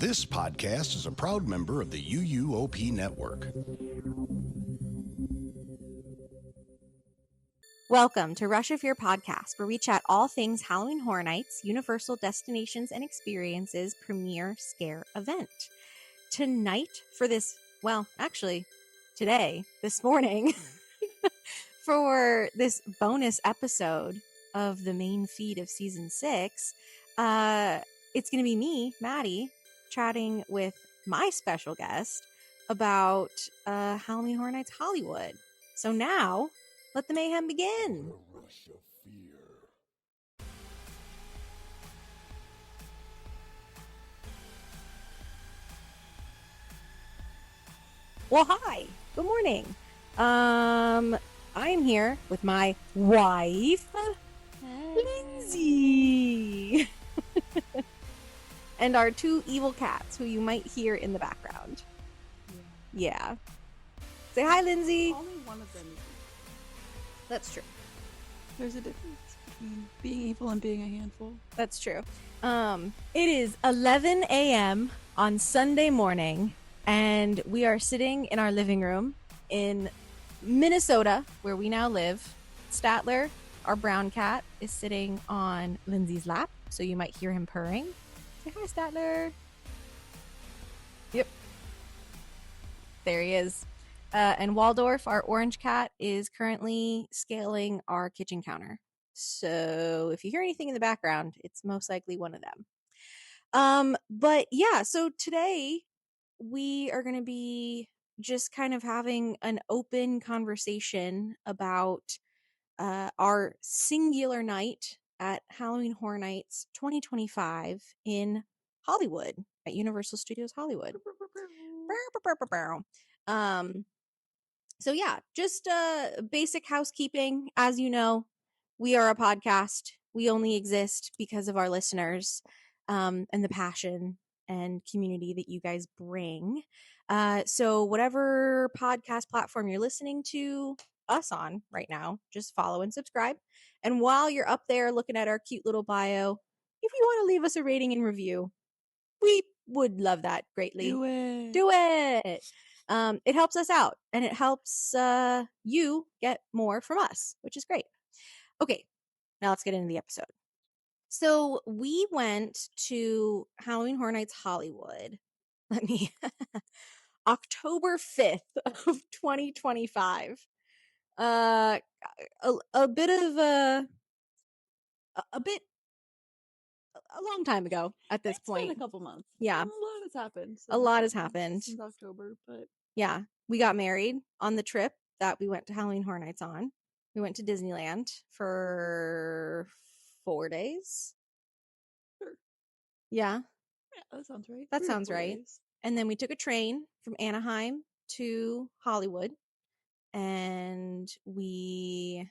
This podcast is a proud member of the UUOP Network. Welcome to Rush of Fear Podcast, where we chat all things Halloween Horror Nights, Universal Destinations and Experiences premiere scare event. Tonight for this, well, actually, today, this morning, for this bonus episode of the main feed of season 6, it's going to be me, Maddy, chatting with my special guest about Halloween Horror Nights Hollywood. So now, let the mayhem begin. A rush of fear. Well, hi. Good morning. I'm here with my wife, Lindsay, and our two evil cats who you might hear in the background. Yeah. Say hi, Lindsay. Only one of them is evil. That's true. There's a difference between being evil and being a handful. That's true. It is 11 a.m. on Sunday morning, and we are sitting in our living room in Minnesota, where we now live. Statler, our brown cat, is sitting on Lindsay's lap, so you might hear him purring. Say hi, Statler. Yep. There he is. And Waldorf, our orange cat, is currently scaling our kitchen counter. So if you hear anything in the background, it's most likely one of them. But yeah, so today we are going to be just kind of having an open conversation about our singular night at Halloween Horror Nights 2025 in Hollywood at Universal Studios Hollywood. So yeah, just basic housekeeping. As you know, we are a podcast. We only exist because of our listeners and the passion and community that you guys bring. So whatever podcast platform you're listening to us on right now, just follow and subscribe. And while you're up there looking at our cute little bio, if you want to leave us a rating and review, we would love that greatly. Do it. Do it. It helps us out, and it helps you get more from us, which is great. Okay, now let's get into the episode. So we went to Halloween Horror Nights Hollywood. October 5th of 2025. A bit of a long time ago at this point. It's been a couple months. Yeah. A lot has happened. A lot has happened. Since October, but yeah, we got married on the trip that we went to Halloween Horror Nights on. We went to Disneyland for 4 days. Sure. Yeah. Yeah, that sounds right. That sounds right. And then we took a train from Anaheim to Hollywood, and we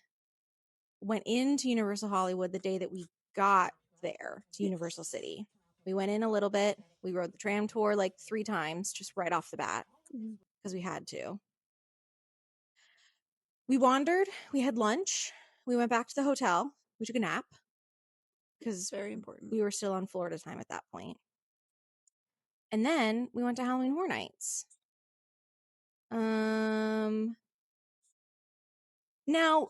went into Universal Hollywood the day that we got there to Universal City. We went in a little bit. We rode the tram tour like 3 times, just right off the bat, because we had to. We wandered. We had lunch. We went back to the hotel. We took a nap because very important. we were still on Florida time at that point. And then we went to Halloween Horror Nights. Now,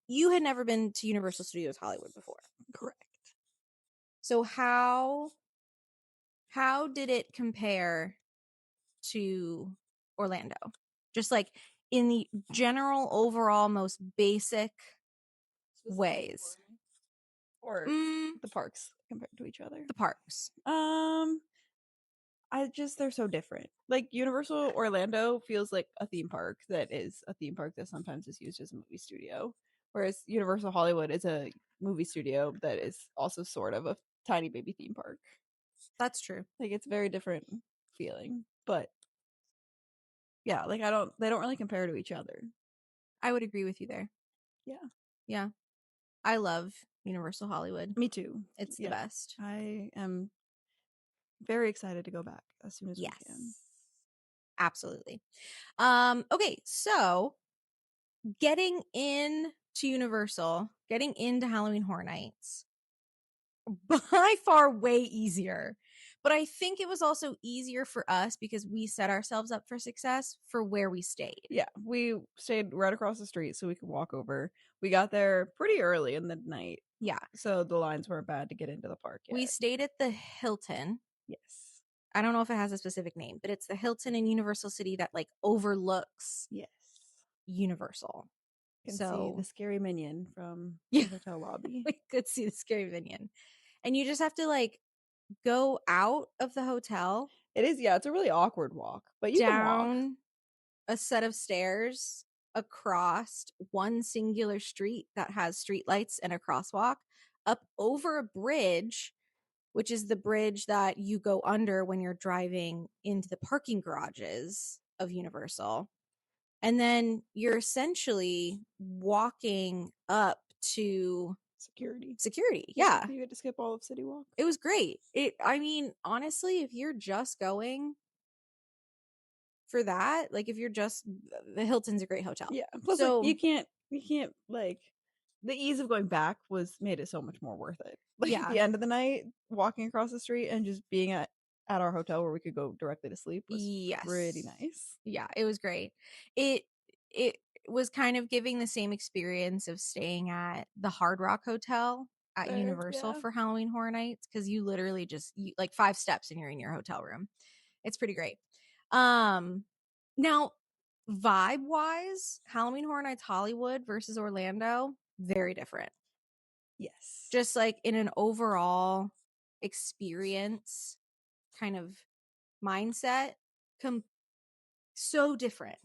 you had never been to Universal Studios Hollywood before. Correct. So how did it compare to Orlando? Just like in the general, overall, most basic ways. Or the parks compared to each other. The parks. They're so different. Like Universal Orlando feels like a theme park that sometimes is used as a movie studio. Whereas Universal Hollywood is a movie studio that is also sort of a tiny baby theme park. That's true. Like it's very different feeling. But yeah, like they don't really compare to each other. I would agree with you there. Yeah. Yeah. I love Universal Hollywood. Me too. It's the best. I am very excited to go back as soon as we can. Absolutely. Okay, so getting into Universal, getting into Halloween Horror Nights, by far way easier But I think it was also easier for us because we set ourselves up for success for where we stayed. Yeah, we stayed right across the street so we could walk over. We got there pretty early in the night, Yeah. so the lines weren't bad to get into the park yet. We stayed at the Hilton. Yes. I don't know if it has a specific name, but it's the Hilton in Universal City that like overlooks Yes. Universal. Can see So the scary minion from Yeah. the hotel lobby. we could see the scary minion. And you just have to like go out of the hotel It is, yeah, it's a really awkward walk, but you can walk. down a set of stairs across one singular street that has streetlights and a crosswalk up over a bridge, which is the bridge that you go under when you're driving into the parking garages of Universal. And then you're essentially walking up to Security. Yeah. You get to skip all of City Walk. It was great. I mean, honestly, if you're just going for that, like if you're just the Hilton's a great hotel. Yeah. Plus, So like, you can't like the ease of going back made it so much more worth it. Like Yeah. at the end of the night, walking across the street and just being at our hotel where we could go directly to sleep was pretty nice. Yeah, it was great. It was kind of giving the same experience of staying at the Hard Rock Hotel at Fair, Universal yeah. for Halloween Horror Nights, because you literally just like 5 steps and you're in your hotel room. It's pretty great. Now vibe wise, Halloween Horror Nights Hollywood versus Orlando, very different. Yes. Just like in an overall experience kind of mindset, so different.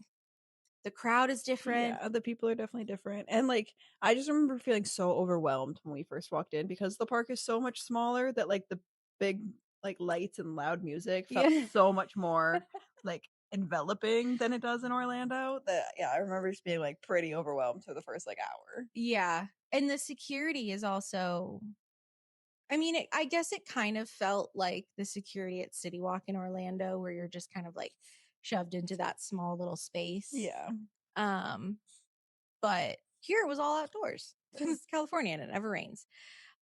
The crowd is different. Yeah, the people are definitely different. And like I just remember feeling so overwhelmed when we first walked in because the park is so much smaller that like the big like lights and loud music felt so much more like enveloping than it does in Orlando. That yeah, I remember just being like pretty overwhelmed for the first like hour. Yeah. And the security is also, I mean, I guess it kind of felt like the security at City Walk in Orlando, where you're just kind of like shoved into that small little space. Yeah. But here it was all outdoors because it's California and it never rains.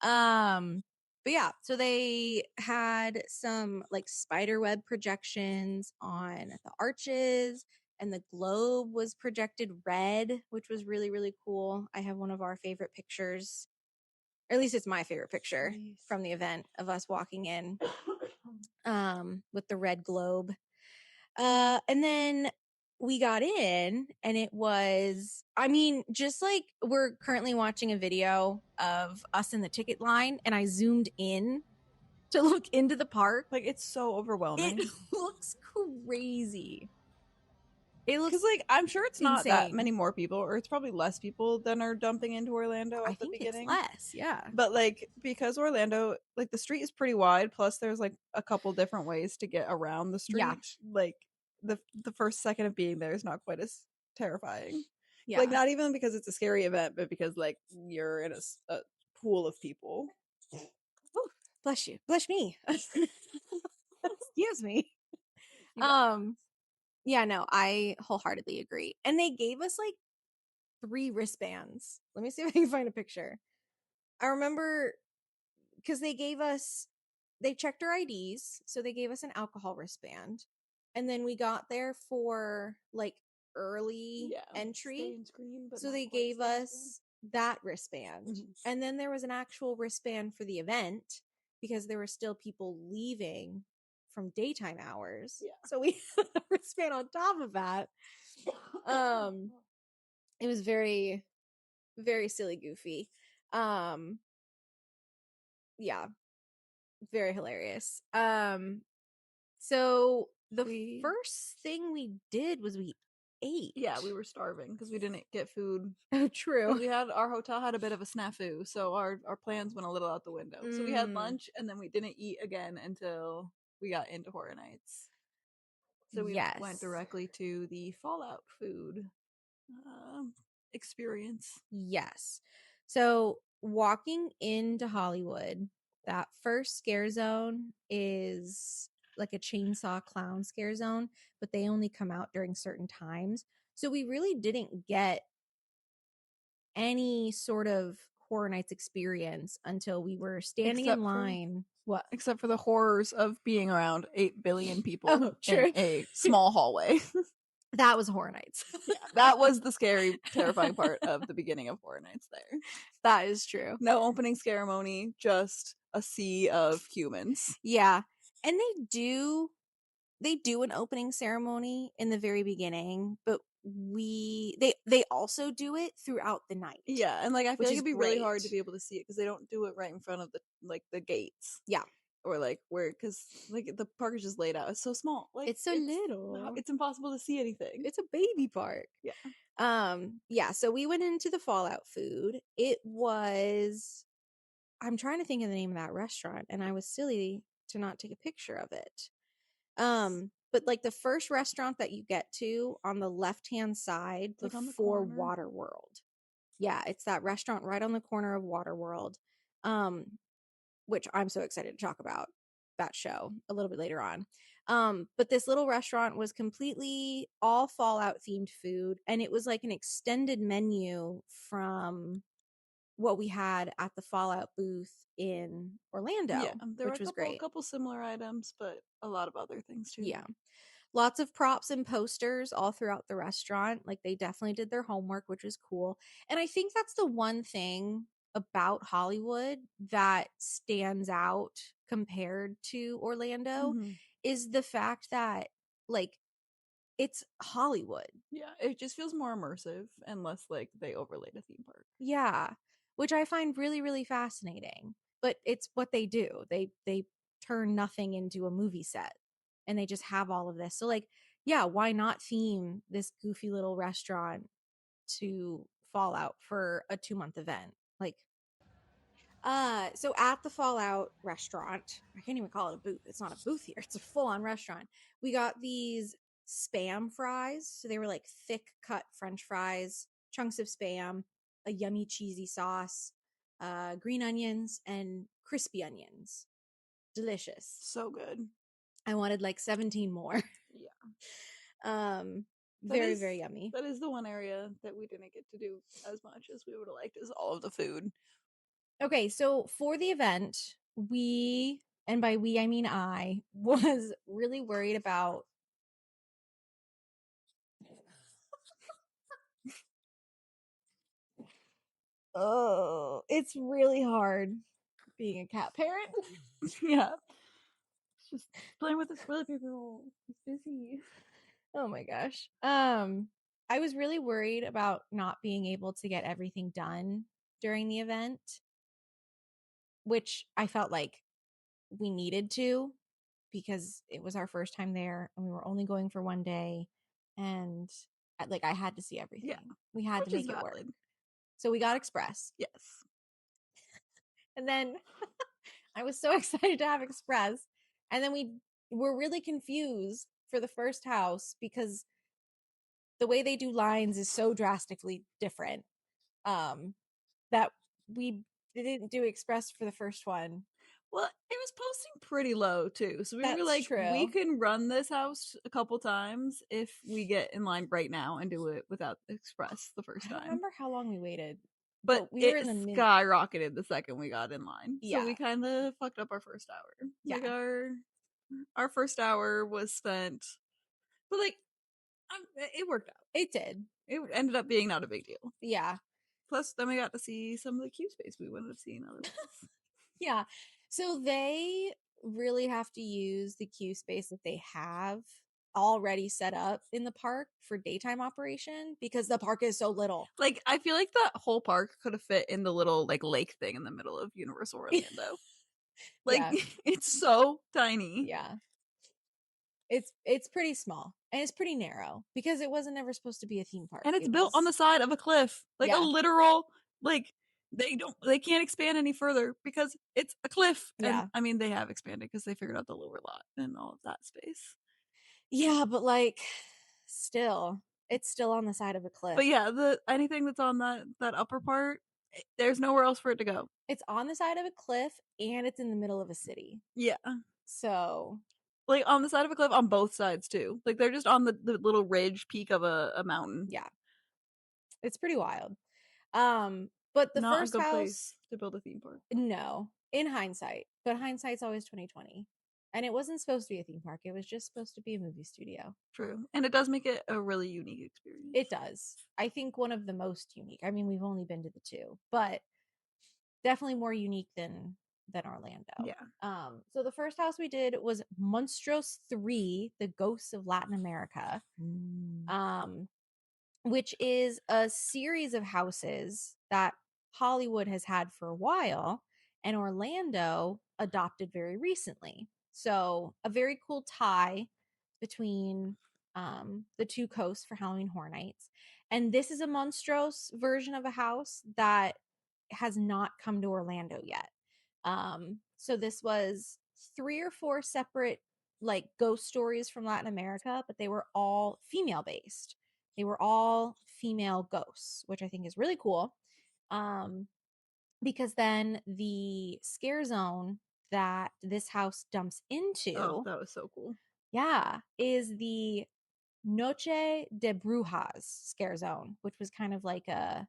But yeah, so they had some like spider web projections on the arches, and the globe was projected red, which was really, really cool. I have one of our favorite pictures, or at least it's my favorite picture from the event of us walking in with the red globe. And then we got in and it was, I mean, just like we're currently watching a video of us in the ticket line and I zoomed in to look into the park. Like it's so overwhelming. It looks crazy. It looks like I'm sure it's not that insane. many more people, or it's probably less people than are dumping into Orlando at the beginning. It's less, yeah. But like because Orlando, like the street is pretty wide, plus there's like a couple different ways to get around the street. Yeah. Like the first second of being there is not quite as terrifying. Yeah. Like not even because it's a scary event, but because like you're in a pool of people. Ooh, bless you. Bless me. Excuse me. Yeah, no, I wholeheartly agree. And they gave us like 3 wristbands. Let me see if I can find a picture. I remember because they checked our IDs, so they gave us an alcohol wristband. And then we got there for like early entry. So they gave us that wristband. And then there was an actual wristband for the event because there were still people leaving from daytime hours. Yeah. So we had a wristband on top of that. It was very, very silly, goofy. Yeah. Very hilarious. So the first thing we did was we ate. Yeah, we were starving because we didn't get food. Oh, true. Our hotel had a bit of a snafu, so our plans went a little out the window. So we had lunch and then we didn't eat again until we got into Horror Nights. So we went directly to the Fallout food experience. Yes. So walking into Hollywood, that first scare zone is like a chainsaw clown scare zone, but they only come out during certain times. So we really didn't get any sort of Horror Nights experience until we were standing Except in for- line. What? Except for the horrors of being around 8 billion people Oh, true. in a small hallway. That was Horror Nights. Yeah, that was the scary, terrifying part of the beginning of Horror Nights there. That is true. No opening ceremony, just a sea of humans. Yeah. And they do an opening ceremony in the very beginning, but they also do it throughout the night. Yeah, and like I feel Which like is it'd be really hard great. to be able to see it because they don't do it right in front of the gates. Yeah. Or like where, because like the park is just laid out. It's so small. Like It's so little. It's impossible to see anything. It's a baby park. Yeah. Yeah, so we went into the Fallout food. It was, I'm trying to think of the name of that restaurant, and I was silly to not take a picture of it. But like the first restaurant that you get to on the left-hand side Like on the before corner? Waterworld. Yeah, it's that restaurant right on the corner of Waterworld. Which I'm so excited to talk about that show a little bit later on. But this little restaurant was completely all Fallout themed food, and it was like an extended menu from what we had at the Fallout booth in Orlando, Yeah, there which were was great. a couple similar items, but a lot of other things too. Yeah. Lots of props and posters all throughout the restaurant. Like they definitely did their homework, which was cool. And I think that's the one thing about Hollywood that stands out compared to Orlando Mhm. is the fact that like it's Hollywood. Yeah, it just feels more immersive and less like they overlaid a theme park. Yeah, which I find really really fascinating. But it's what they do. They turn nothing into a movie set and they just have all of this. So like, yeah, why not theme this goofy little restaurant to Fallout for a 2-month event? Like so at the Fallout restaurant, I can't even call it a booth. It's not a booth here. It's a full-on restaurant. We got these spam fries. So they were like thick cut French fries, chunks of spam, a yummy cheesy sauce, green onions, and crispy onions. Delicious. So good. I wanted like 17 more. Yeah. Very, very yummy. That is the one area that we didn't get to do as much as we would have liked, is all of the food. Okay, so for the event, we, and by we I mean I, was really worried about oh, it's really hard being a cat parent. Yeah. It's just playing with the toilet paper roll. It's busy. Oh my gosh. I was really worried about not being able to get everything done during the event, which I felt like we needed to because it was our first time there and we were only going for one day, and like I had to see everything. Yeah. We had Which to is make it work. valid. So we got Express. Yes. And then I was so excited to have Express. And then we were really confused for the first house because the way they do lines is so drastically different that we didn't do Express for the first one. Well, it was posting pretty low too. So we That's were like, true. we can run this house a couple times if we get in line right now and do it without Express the first I don't time. remember how long we waited. But we were it in the skyrocketed the second we got in line. Yeah. So we kind of fucked up our first hour. Yeah. Like our first hour was spent, but like it worked out. It did. It ended up being not a big deal. Yeah. Plus, then we got to see some of the cube space we wouldn't have seen otherwise. Yeah. So they really have to use the queue space that they have already set up in the park for daytime operation because the park is so little. Like, I feel like that whole park could have fit in the little like lake thing in the middle of Universal Orlando. Like, Yeah. it's so tiny. Yeah. It's pretty small and it's pretty narrow because it wasn't ever supposed to be a theme park. And it's It built on the was- side of a cliff. Like Yeah. a literal, like, they can't expand any further because it's a cliff. Yeah. And I mean, they have expanded because they figured out the lower lot and all of that space. Yeah, but like still, it's still on the side of a cliff. But yeah, anything that's on that upper part, there's nowhere else for it to go. It's on the side of a cliff and it's in the middle of a city. Yeah. So Like on the side of a cliff on both sides too. Like they're just on the little ridge peak of a mountain. yeah. It's pretty wild. But the Not a first good house, place to build a theme park. no, in hindsight, but hindsight's always 2020. And it wasn't supposed to be a theme park. It was just supposed to be a movie studio. True. And it does make it a really unique experience. It does. I think one of the most unique. I mean, we've only been to the two, but definitely more unique than Orlando. Yeah. So the first house we did was Monstros 3, The Ghosts of Latin America. Which is a series of houses that Hollywood has had for a while and Orlando adopted very recently. So, a very cool tie between the two coasts for Halloween Horror Nights. And this is a Monstros version of a house that has not come to Orlando yet. So, this was 3 or 4 separate like ghost stories from Latin America, but they were all female based. They were all female ghosts, which I think is really cool. Because then the scare zone that this house dumps into, Oh, that was so cool. yeah, is the Noche de Brujas scare zone, which was kind of like a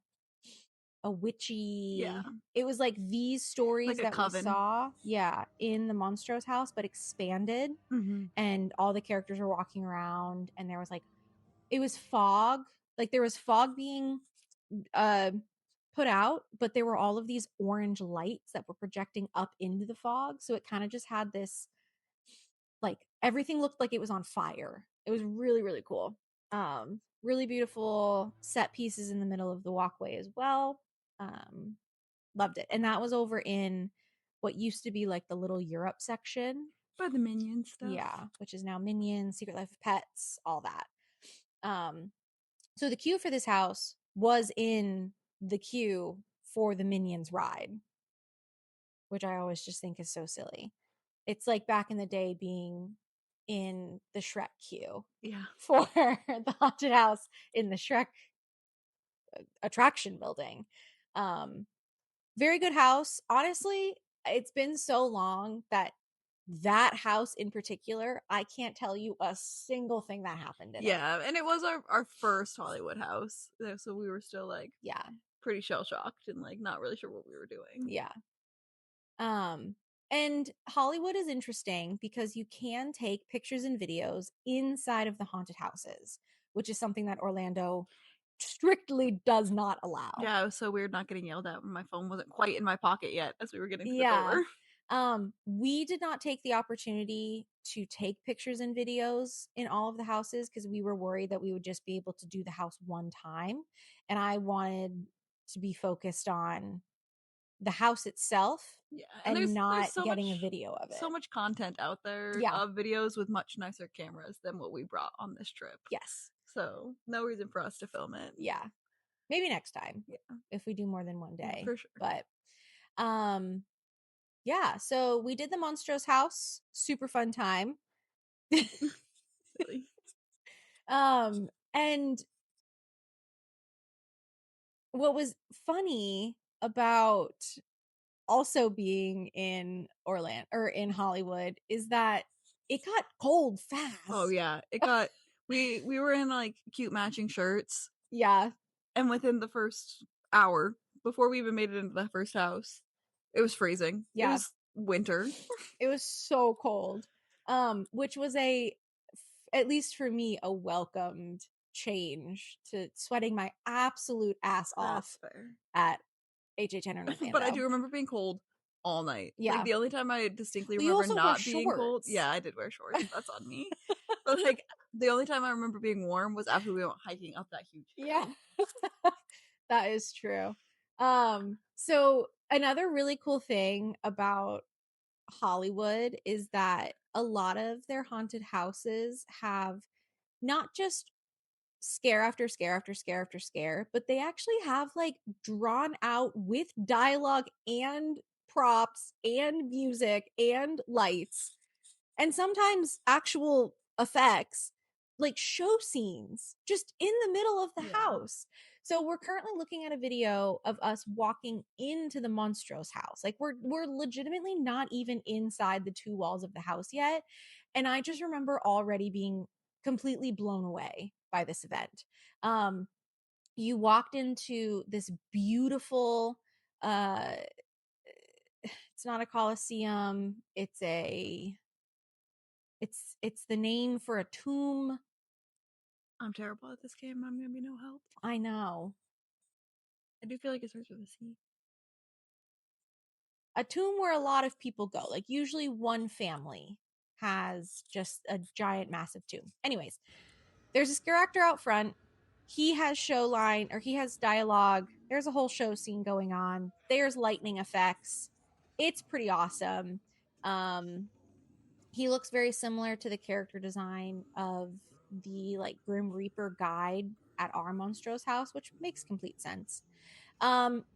witchy. Yeah. It was like these stories Like a that coven. we saw, yeah, in the Monstros house, but expanded. And all the characters were walking around, and there was like, it was fog. Like there was fog being put out, but there were all of these orange lights that were projecting up into the fog. So it kind of just had this, like everything looked like it was on fire. It was really, really cool. Really beautiful set pieces in the middle of the walkway as well. Loved it. And that was over in what used to be like the little Europe section. By the Minion stuff. Yeah, which is now Minions, Secret Life of Pets, all that. So the queue for this house was in the queue for the Minions ride, which I always just think is so silly. It's like back in the day being in the Shrek queue. Yeah. For the haunted house in the Shrek attraction building. Very good house. Honestly, it's been so long that house in particular, I can't tell you a single thing that happened in it. Yeah, and it was our first Hollywood house, so we were still like, yeah, pretty shell shocked and like not really sure what we were doing. Yeah. And Hollywood is interesting because you can take pictures and videos inside of the haunted houses, which is something that Orlando strictly does not allow. Yeah, it was so weird not getting yelled at when my phone wasn't quite in my pocket yet as we were getting to the door. We did not take the opportunity to take pictures and videos in all of the houses because we were worried that we would just be able to do the house one time. And I wanted to be focused on the house itself, and there's not so getting a video of it. So much content out there of videos with much nicer cameras than what we brought on this trip. Yes. So no reason for us to film it. Yeah. Maybe next time. Yeah. If we do more than one day. For sure. But yeah, so we did the Monstros house. Super fun time. Silly. And what was funny about also being in Orlando or in Hollywood is that it got cold fast. Oh yeah, it got we were in like cute matching shirts. Yeah. And within the first hour, before we even made it into the first house, it was freezing. Yeah. It was winter. It was so cold. Which was at least for me, a welcomed change to sweating my absolute ass off at HHN Orlando. But I do remember being cold all night. Yeah. Like the only time I distinctly remember not being cold. Yeah, I did wear shorts. That's on me. But like the only time I remember being warm was after we went hiking up that huge hill. Yeah. That is true. So another really cool thing about Hollywood is that a lot of their haunted houses have not just scare after scare after scare after scare, but they actually have like drawn out with dialogue and props and music and lights and sometimes actual effects, like show scenes just in the middle of the house. So we're currently looking at a video of us walking into the Monstros house. Like we're legitimately not even inside the 2 walls of the house yet. And I just remember already being completely blown away by this event. you walked into this beautiful, it's not a coliseum, it's the name for a tomb. I'm terrible at this game. I'm gonna be no help. I know. I do feel like it starts with a C. A tomb where a lot of people go. Like usually one family has just a giant, massive tomb. Anyways, there's this character out front. He has he has dialogue. There's a whole show scene going on. There's lightning effects. It's pretty awesome. He looks very similar to the character design of the like Grim Reaper guide at our Monstrose house, which makes complete sense.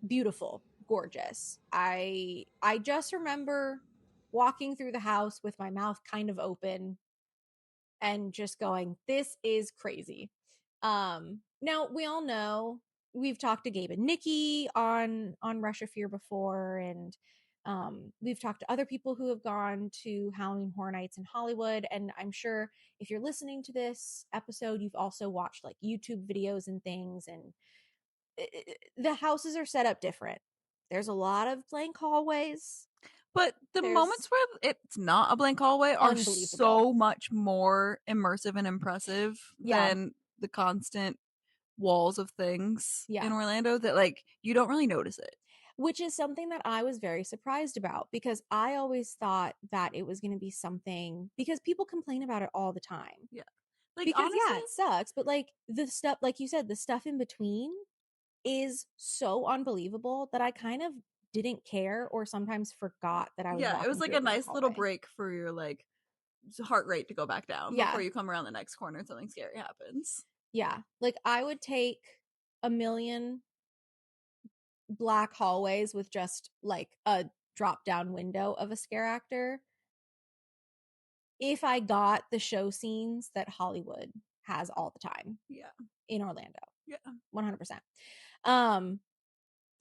Beautiful, gorgeous. I just remember walking through the house with my mouth kind of open and just going, this is crazy. Now we all know, we've talked to Gabe and Nikki on Rush of Fear before, and we've talked to other people who have gone to Halloween Horror Nights in Hollywood, and I'm sure if you're listening to this episode, you've also watched like YouTube videos and things, and the houses are set up different. There's a lot of blank hallways. But the There's moments where it's not a blank hallway are unbelievable. so much more immersive and impressive than the constant walls of things in Orlando that like you don't really notice it. Which is something that I was very surprised about, because I always thought that it was going to be something, because people complain about it all the time. Yeah. Like because honestly, it sucks, but like the stuff, like you said, the stuff in between is so unbelievable that I kind of didn't care, or sometimes forgot that I was it was like a nice little hallway. break for your like heart rate to go back down before you come around the next corner and something scary happens. Yeah. Like I would take a million black hallways with just like a drop down window of a scare actor if I got the show scenes that Hollywood has all the time. Yeah. In Orlando. Yeah. 100%.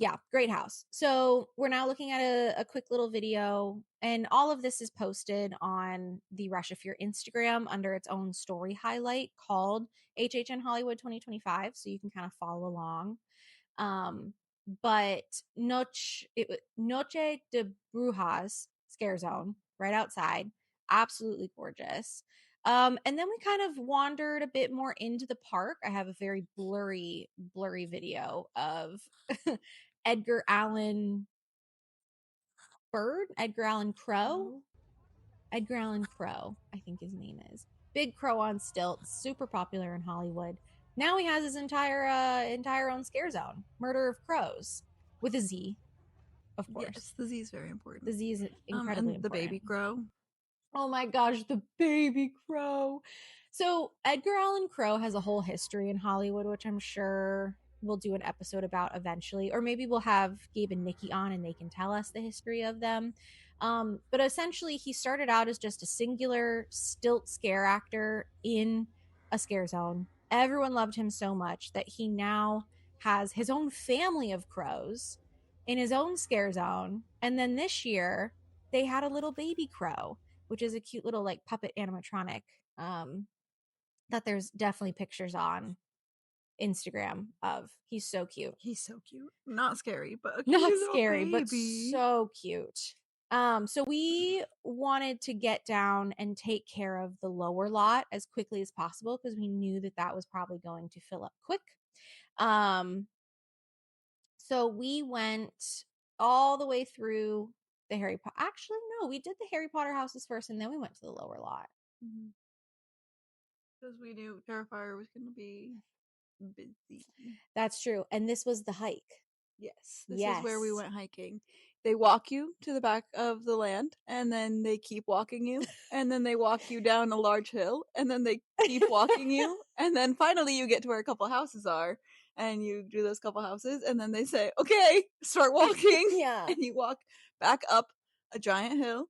Yeah, great house. So we're now looking at a quick little video, and all of this is posted on the Rush of Fear Instagram under its own story highlight called HHN Hollywood 2025. So you can kind of follow along. But Noche de Brujas Scare Zone right outside, absolutely gorgeous. And then we kind of wandered a bit more into the park. I have a very blurry video of Edgar Allan Crow. Edgar Allan Crow, I think his name is. Big crow on stilts, super popular in Hollywood. Now he has his entire own scare zone, Murder of Crows, with a Z, of course. Yes, the Z is very important. The Z is incredibly important. The baby crow. Oh my gosh, the baby crow. So Edgar Allan Crow has a whole history in Hollywood, which I'm sure we'll do an episode about eventually, or maybe we'll have Gabe and Nikki on and they can tell us the history of them. But essentially, he started out as just a singular stilt scare actor in a scare zone. Everyone loved him so much that he now has his own family of crows in his own scare zone. And then this year, they had a little baby crow, which is a cute little like puppet animatronic that there's definitely pictures on Instagram of. He's so cute. He's so cute. Not scary, but not scary, but so cute. So we wanted to get down and take care of the lower lot as quickly as possible because we knew that that was probably going to fill up quick. So we went all the way through the Harry Potter. Actually, no, we did the Harry Potter houses first, and then we went to the lower lot. Because we knew Terrifier was going to be busy. That's true. And this was the hike. Yes. This is where we went hiking. They walk you to the back of the land, and then they keep walking you, and then they walk you down a large hill, and then they keep walking you, and then finally you get to where a couple houses are, and you do those couple houses, and then they say, okay, start walking. Yeah. And you walk back up a giant hill,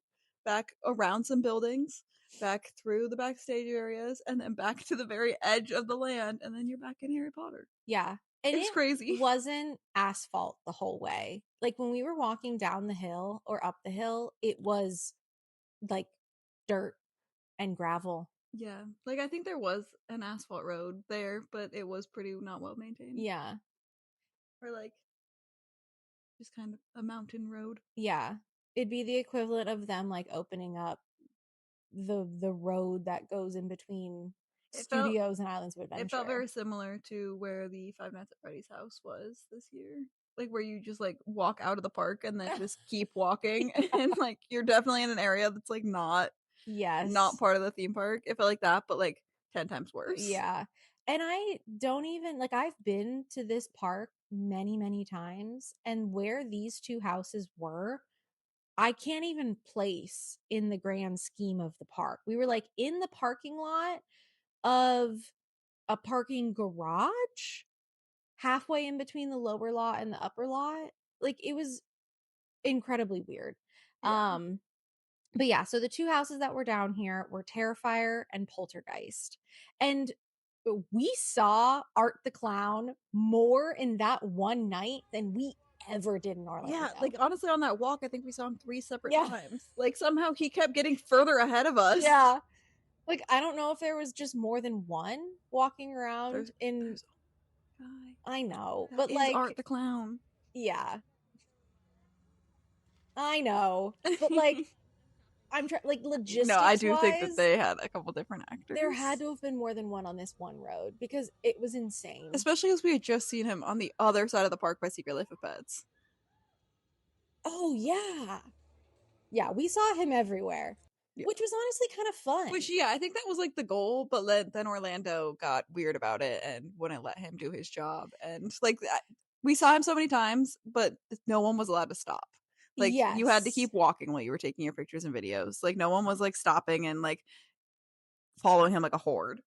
back around some buildings, back through the backstage areas, and then back to the very edge of the land, and then you're back in Harry Potter. Yeah. And it's crazy. It wasn't asphalt the whole way. Like when we were walking down the hill or up the hill, it was like dirt and gravel Yeah. Like, I think there was an asphalt road there, but it was pretty not well maintained. Yeah. Or, like, just kind of a mountain road. Yeah. It'd be the equivalent of them like opening up the road that goes in between It felt studios and Islands of Adventure. It felt very similar to where the Five Nights at Freddy's house was this year. Like, where you just, like, walk out of the park and then just keep walking. And, like, you're definitely in an area that's, like, not Yes. part of the theme park. It felt like that, but, like, 10 times worse. Yeah. And I don't even like I've been to this park many, many times, and where these two houses were, I can't even place in the grand scheme of the park. We were like in the parking lot of a parking garage, halfway in between the lower lot and the upper lot. Like it was incredibly weird. Yeah. But yeah, so the two houses that were down here were Terrifier and Poltergeist. And we saw Art the Clown more in that one night than we ever did in Orlando. Yeah, like, honestly, on that walk, I think we saw him 3 separate Yeah. times. Like, somehow he kept getting further ahead of us. Yeah. Like, I don't know if there was just more than one walking around There's in. guy. I know, That but is like, Art the Clown. yeah. I know, but like, I'm trying, like, logistics. No, I do think that they had a couple different actors. There had to have been more than one on this one road because it was insane. Especially as we had just seen him on the other side of the park by Secret Life of Pets. Oh, yeah. Yeah, we saw him everywhere, Yeah. which was honestly kind of fun. Which, yeah, I think that was like the goal, but then Orlando got weird about it and wouldn't let him do his job. And like, we saw him so many times, but no one was allowed to stop. Like, you had to keep walking while you were taking your pictures and videos. Like, no one was like stopping and like following him like a horde.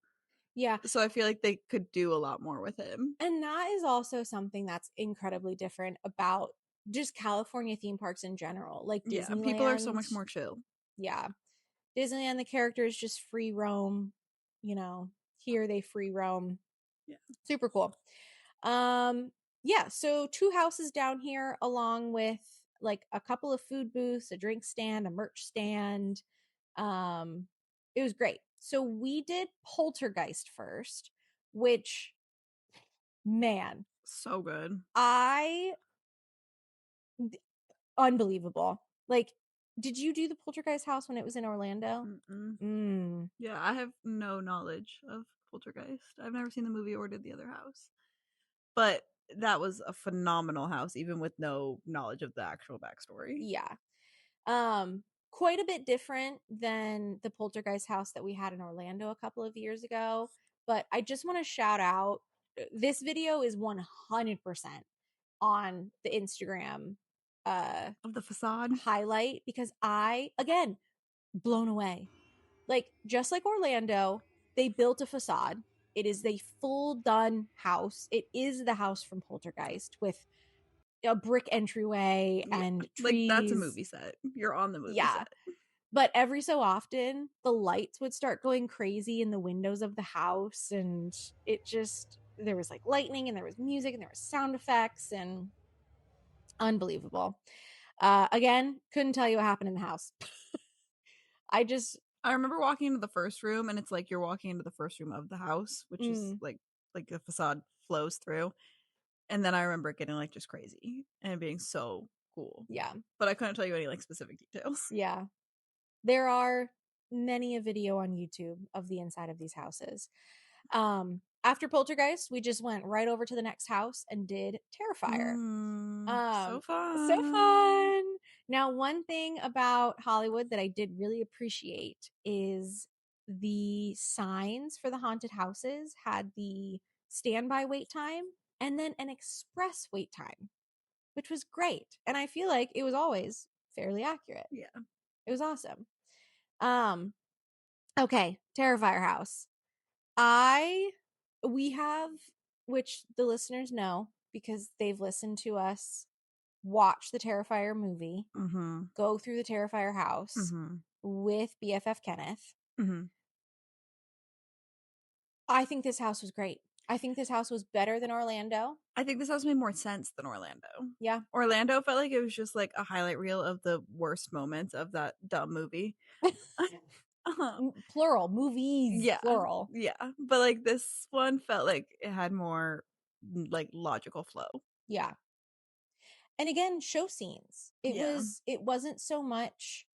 Yeah. So I feel like they could do a lot more with him. And that is also something that's incredibly different about just California theme parks in general. Like Disneyland. Yeah, people are so much more chill. Yeah. Disneyland, the characters just free roam. You know, here they free roam. Yeah. Super cool. Yeah, so two houses down here along with like a couple of food booths, a drink stand, a merch stand. It was great. So we did Poltergeist first, which, man, so good. Unbelievable. Like, did you do the Poltergeist house when it was in Orlando? Yeah, I have no knowledge of Poltergeist. I've never seen the movie or did the other house. But that was a phenomenal house, even with no knowledge of the actual backstory. Yeah. Quite a bit different than the Poltergeist house that we had in Orlando a couple of years ago. But I just want to shout out, this video is 100% on the Instagram of the facade highlight, because again, blown away. Like, just like Orlando, they built a facade. It is a full done house. It is the house from Poltergeist with a brick entryway and trees. Like, that's a movie set. You're on the movie set. But every so often, the lights would start going crazy in the windows of the house, and there was like lightning, and there was music, and there was sound effects, and unbelievable. Again, couldn't tell you what happened in the house. I remember walking into the first room, and it's like you're walking into the first room of the house, which is like the facade flows through. And then I remember it getting like just crazy and being so cool. Yeah. But I couldn't tell you any like specific details. Yeah. There are many a video on YouTube of the inside of these houses. After Poltergeist, we just went right over to the next house and did Terrifier. So fun. So fun. Now, one thing about Hollywood that I did really appreciate is the signs for the haunted houses had the standby wait time and then an express wait time, which was great. And I feel like it was always fairly accurate. Yeah. It was awesome. Okay, Terrifier house. We have, which the listeners know because they've listened to us watch the Terrifier movie, go through the Terrifier house with BFF Kenneth. I think this house was great. I think this house was better than Orlando. I think this house made more sense than Orlando. Yeah. Orlando felt like it was just like a highlight reel of the worst moments of that dumb movie. Plural. Movies. Yeah. Plural. Yeah. But like this one felt like it had more like logical flow. Yeah. And again, show scenes. Yeah. It wasn't so much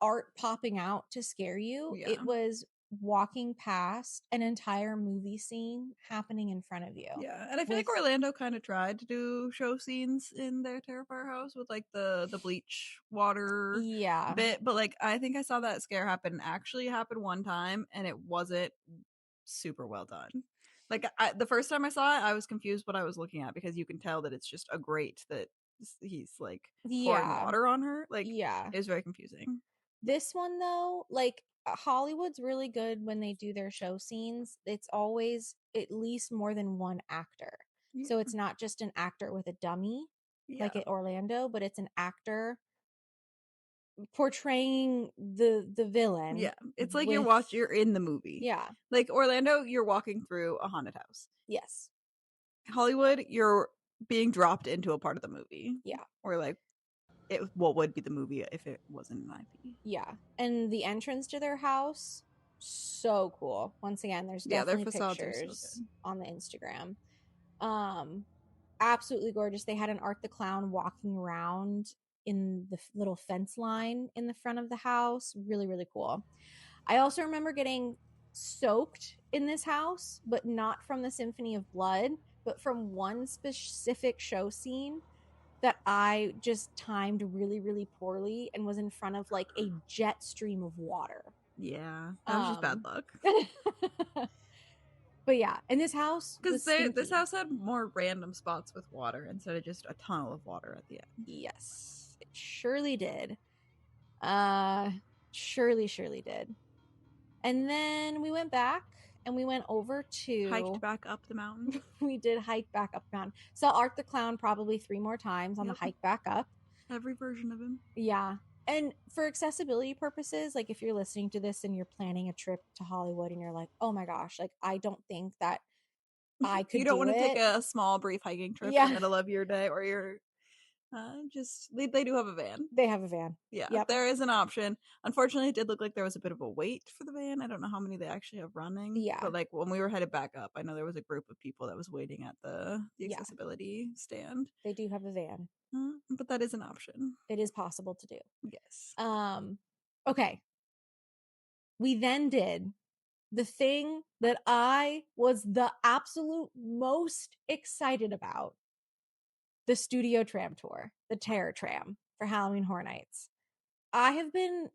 art popping out to scare you. Yeah. It was walking past an entire movie scene happening in front of you. Yeah, and I feel like With- Orlando kind of tried to do show scenes in their Terrifier house with like the bleach water Yeah. bit, but like I think I saw that scare actually happen one time, and it wasn't super well done. Like the first time I saw it, I was confused what I was looking at because you can tell that it's just a grate that he's like pouring Yeah. water on her. Like Yeah. it was very confusing. This one though, like Hollywood's really good when they do their show scenes. It's always at least more than one actor. Yeah. So it's not just an actor with a dummy like Yeah. at Orlando, but it's an actor portraying the villain. Yeah, it's like with- you're in the movie. Yeah. Like Orlando, you're walking through a haunted house. Yes. Hollywood, you're being dropped into a part of the movie. Yeah. Or like what would be the movie if it wasn't an IP. Yeah. And the entrance to their house, so cool. Once again, there's Yeah, their definitely facades are so pictures good. on the Instagram. Absolutely gorgeous. They had an Art the Clown walking around in the little fence line in the front of the house. Really, really cool. I also remember getting soaked in this house, but not from the Symphony of Blood, but from one specific show scene that I just timed really, really poorly and was in front of like a jet stream of water. Yeah, that was just bad luck. But yeah, and this house Because this house had more random spots with water instead of just a tunnel of water at the end. Yes, it surely did. Surely did. And then we went back and we went over to Hiked back up the mountain. We did hike back up mountain. Saw Art the Clown probably 3 more times on the hike back up. Every version of him. Yeah. And for accessibility purposes, like if you're listening to this and you're planning a trip to Hollywood and you're like, oh my gosh, like I don't think that I could. You don't want to it. take a small, brief hiking trip in the middle of your day, or your they do have a van. They have a van. Yeah, Yep. there is an option. Unfortunately, it did look like there was a bit of a wait for the van. I don't know how many they actually have running. Yeah. But like when we were headed back up, I know there was a group of people that was waiting at the accessibility stand. They do have a van. But that is an option. It is possible to do. Yes. Okay. We then did the thing that I was the absolute most excited about. The studio tram tour, the Terror Tram for Halloween Horror Nights. I have been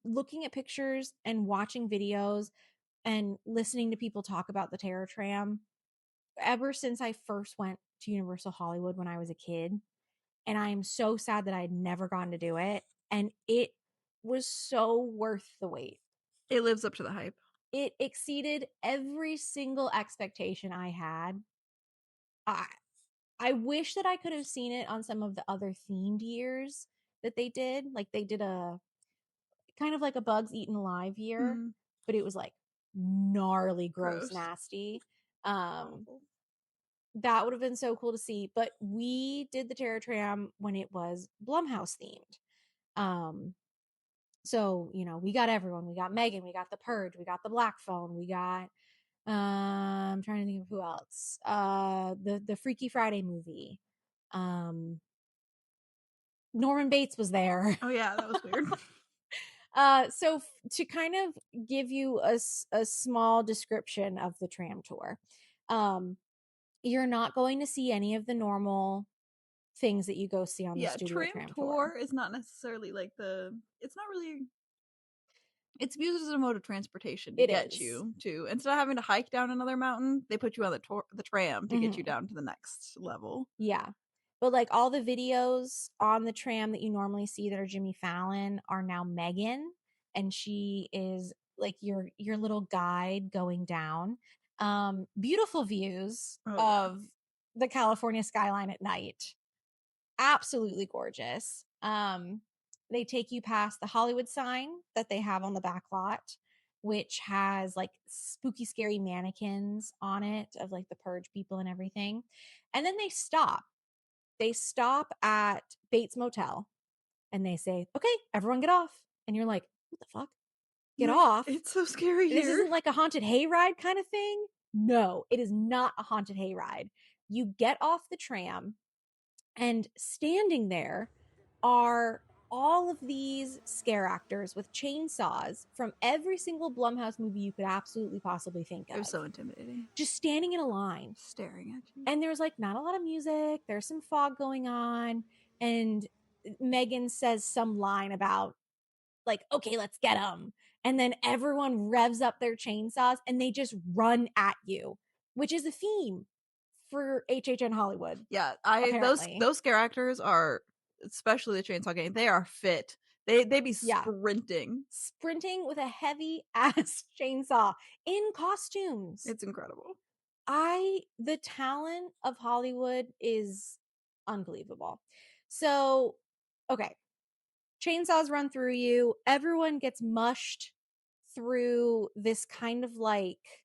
looking at pictures and watching videos and listening to people talk about the Terror Tram ever since I first went to Universal Hollywood when I was a kid. And I am so sad that I had never gotten to do it. And it was so worth the wait. It lives up to the hype. It exceeded every single expectation I had. I wish that I could have seen it on some of the other themed years that they did. Like they did a kind of like a Bugs Eaten Alive year, but it was like gnarly, gross. Nasty. That would have been so cool to see. But we did the Terror Tram when it was Blumhouse themed. So, you know, we got everyone. We got Megan, we got The Purge, we got The Black Phone, we got I'm trying to think of who else. The Freaky Friday movie. Norman Bates was there. Oh yeah, that was weird. So to kind of give you a small description of the tram tour, you're not going to see any of the normal things that you go see on the studio tram tour. Is not necessarily like it's not really. It's used as a mode of transportation to get you to, instead of having to hike down another mountain, they put you on the tram to get you down to the next level. Yeah. But like all the videos on the tram that you normally see that are Jimmy Fallon are now Megan, and she is like your little guide going down. Beautiful views of the California skyline at night. Absolutely gorgeous. They take you past the Hollywood sign that they have on the back lot, which has like spooky, scary mannequins on it of like the Purge people and everything. And then they stop. They stop at Bates Motel and they say, okay, everyone get off. And you're like, what the fuck? get Like, off. It's so scary This here. isn't like a haunted hayride kind of thing. No, it is not a haunted hayride. You get off the tram, and standing there are all of these scare actors with chainsaws from every single Blumhouse movie you could absolutely possibly think It of. was so intimidating. Just standing in a line, Staring at you. and there's like not a lot of music. There's some fog going on, and Megan says some line about like, okay, let's get them. And then everyone revs up their chainsaws and they just run at you, which is a theme for HHN Hollywood. Yeah, apparently. those scare actors are, especially the chainsaw gang, they are fit. They be Yeah. sprinting. Sprinting with a heavy ass chainsaw in costumes. It's incredible. The talent of Hollywood is unbelievable. So, okay. Chainsaws run through you. Everyone gets mushed through this kind of like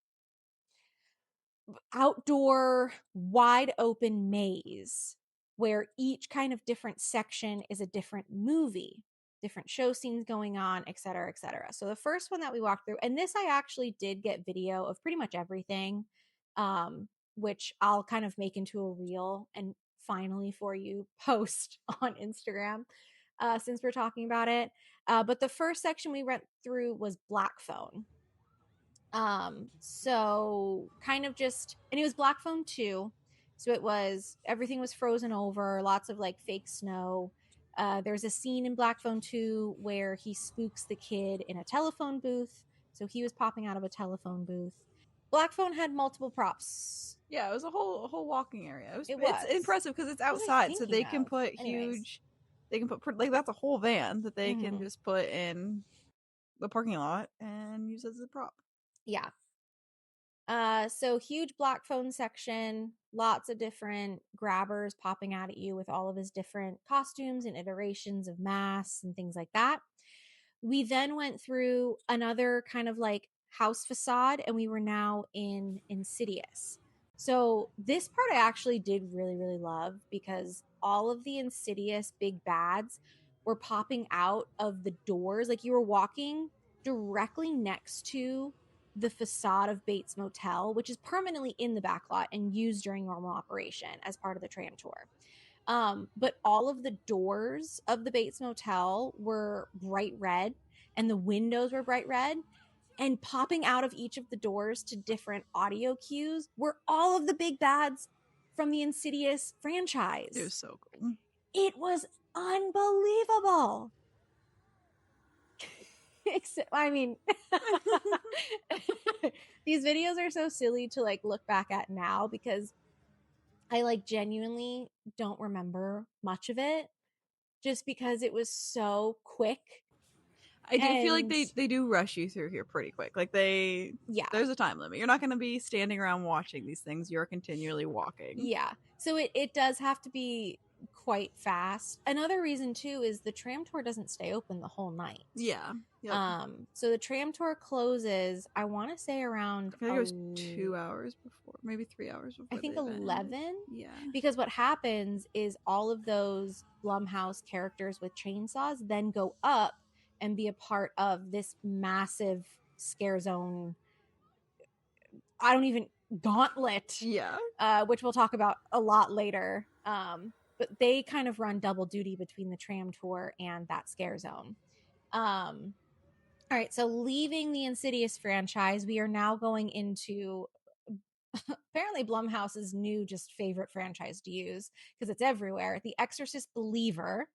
outdoor, wide open maze where each kind of different section is a different movie, different show scenes going on, et cetera, et cetera. So the first one that we walked through, and this I actually did get video of pretty much everything, which I'll kind of make into a reel and finally for you post on Instagram, since we're talking about it. But the first section we went through was Black Phone. So kind of just, and it was Black Phone 2. So it was, everything was frozen over, lots of like fake snow. There's a scene in Black Phone 2 where he spooks the kid in a telephone booth. So he was popping out of a telephone booth. Black Phone had multiple props. Yeah, it was a whole walking area. It's was. impressive because it's What was I outside, so they thinking can of? put Anyways. huge. They can put like that's a whole van that they can Mhm. just put in the parking lot and use as a prop. Yeah. So huge Black Phone section, lots of different grabbers popping out at you with all of his different costumes and iterations of masks and things like that. We then went through another kind of like house facade, and we were now in Insidious. So this part I actually did really, really love because all of the Insidious big bads were popping out of the doors. Like you were walking directly next to the facade of Bates Motel, which is permanently in the backlot and used during normal operation as part of the tram tour. But all of the doors of the Bates Motel were bright red and the windows were bright red. And popping out of each of the doors to different audio cues were all of the big bads from the Insidious franchise. It was so cool. It was unbelievable. I mean, these videos are so silly to like look back at now because I like genuinely don't remember much of it just because it was so quick. I do feel like they do rush you through here pretty quick. Like there's a time limit. You're not going to be standing around watching these things. You're continually walking. Yeah. So it does have to be quite fast. Another reason too is the tram tour doesn't stay open the whole night. Yeah. Yep. So the tram tour closes, I want to say around, I think it was 2 hours before, maybe 3 hours before. I think 11. Yeah. Because what happens is all of those Blumhouse characters with chainsaws then go up and be a part of this massive scare zone. Gauntlet. Yeah. Which we'll talk about a lot later. But they kind of run double duty between the tram tour and that scare zone. All right, so leaving the Insidious franchise, we are now going into apparently Blumhouse's new just favorite franchise to use because it's everywhere. The Exorcist Believer,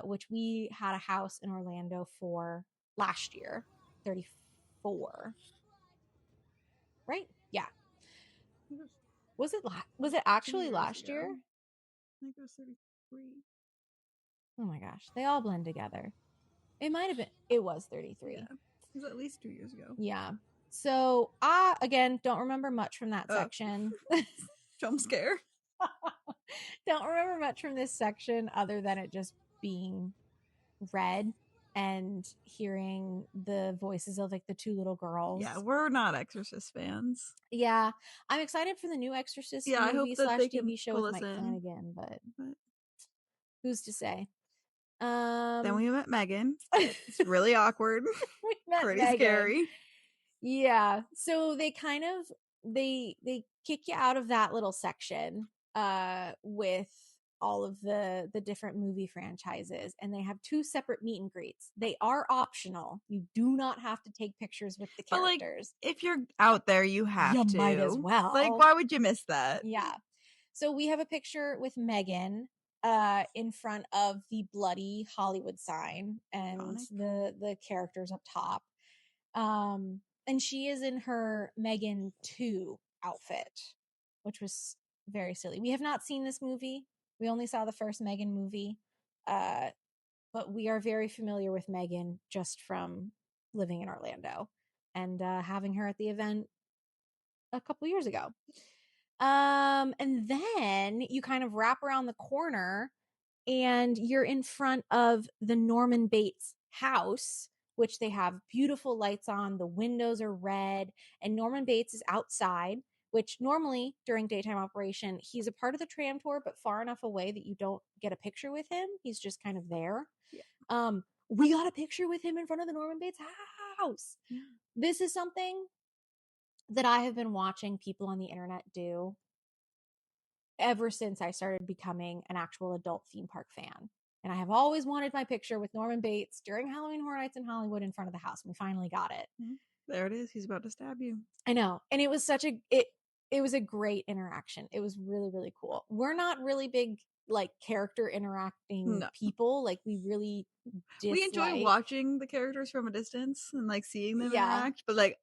which we had a house in Orlando for last year, 34. Right? Yeah. Was it actually last year? I think it was 33. Oh my gosh, they all blend together. It might have been. It was 33. Yeah. It was at least 2 years ago. Yeah. So I again don't remember much from that section. Jump scare. Don't remember much from this section other than it just being read and hearing the voices of like the two little girls. Yeah, we're not Exorcist fans. Yeah, I'm excited for the new Exorcist movie / TV show with Mike Flanagan, but who's to say? Then we met Megan. It's really awkward. We met Pretty Megan. scary. Yeah. So they kind of they kick you out of that little section with all of the different movie franchises, and they have 2 separate meet and greets. They are optional. You do not have to take pictures with the But, like, characters. if you're out there, you have You to. might as well. Like, why would you miss that? Yeah. So we have a picture with Megan in front of the bloody Hollywood sign and Iconic. the characters up top. And she is in her Megan 2 outfit, which was very silly. We have not seen this movie. We only saw the first Megan movie. But we are very familiar with Megan just from living in Orlando and having her at the event a couple years ago. And then you kind of wrap around the corner and you're in front of the Norman Bates house, which they have beautiful lights on. The windows are red, and Norman Bates is outside, which normally during daytime operation, he's a part of the tram tour, but far enough away that you don't get a picture with him. He's just kind of there. Yeah. We got a picture with him in front of the Norman Bates house. Yeah. This is something that I have been watching people on the internet do ever since I started becoming an actual adult theme park fan. And I have always wanted my picture with Norman Bates during Halloween Horror Nights in Hollywood in front of the house. And we finally got it. There it is. He's about to stab you. I know. And it was it was a great interaction. It was really, really cool. We're not really big like character interacting people. Like we really We enjoy watching the characters from a distance and like seeing them interact, but like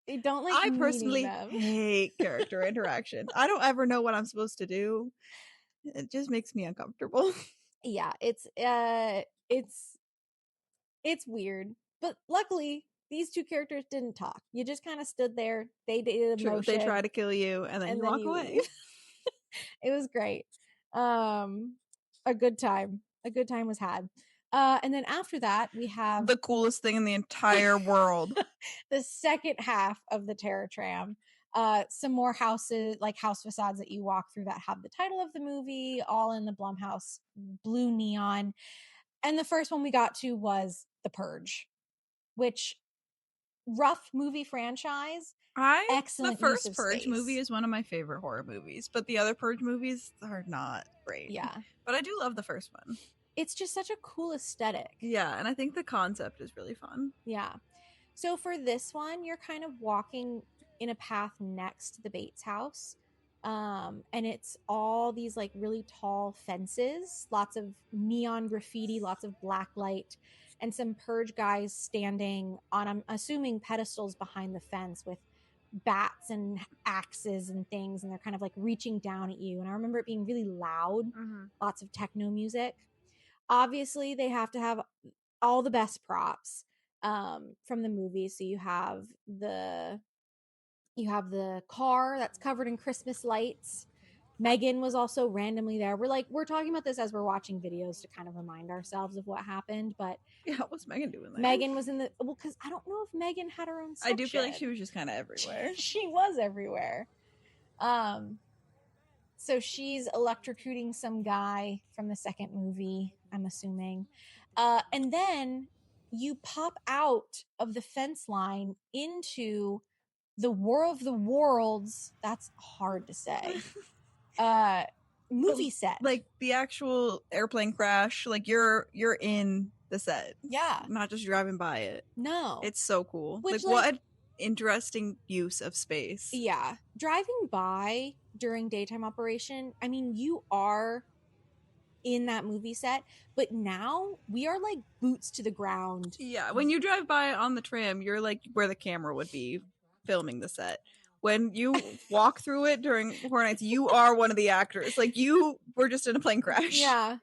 they don't like I personally hate character interaction. I don't ever know what I'm supposed to do. It just makes me uncomfortable. Yeah, it's weird. But luckily, these 2 characters didn't talk. You just kind of stood there. They did a motion. They try to kill you and then you walk away. It was great. A good time. A good time was had. And then after that, we have the coolest thing in the entire world. The second half of the Terror Tram. Some more houses, like house facades that you walk through that have the title of the movie, all in the Blumhouse blue neon. And the first one we got to was The Purge, which rough movie franchise. Excellent. The first Purge movie is one of my favorite horror movies, but the other Purge movies are not great. Yeah. But I do love the first one. It's just such a cool aesthetic. Yeah, and I think the concept is really fun. Yeah. So for this one, you're kind of walking in a path next to the Bates house. And it's all these like really tall fences, lots of neon graffiti, lots of black light, and some Purge guys standing on, I'm assuming, pedestals behind the fence with bats and axes and things, and they're kind of like reaching down at you. And I remember it being really loud, lots of techno music. Obviously, they have to have all the best props from the movie. So you have the car that's covered in Christmas lights. Megan was also randomly there. We're talking about this as we're watching videos to kind of remind ourselves of what happened. But yeah, what's Megan doing there? Megan was because I don't know if Megan had her own section. I do feel like she was just kind of everywhere. She was everywhere. So she's electrocuting some guy from the second movie, I'm assuming. And then you pop out of the fence line into the War of the Worlds. That's hard to say. Movie set. Like the actual airplane crash, like you're in the set. Yeah. Not just driving by it. No. It's so cool. What interesting use of space. Yeah. Driving by during daytime operation, I mean, you are in that movie set, but now we are like boots to the ground. Yeah, when you drive by on the tram, you're like where the camera would be filming the set. When you walk through it during Horror Nights, you are one of the actors. Like you were just in a plane crash. Yeah.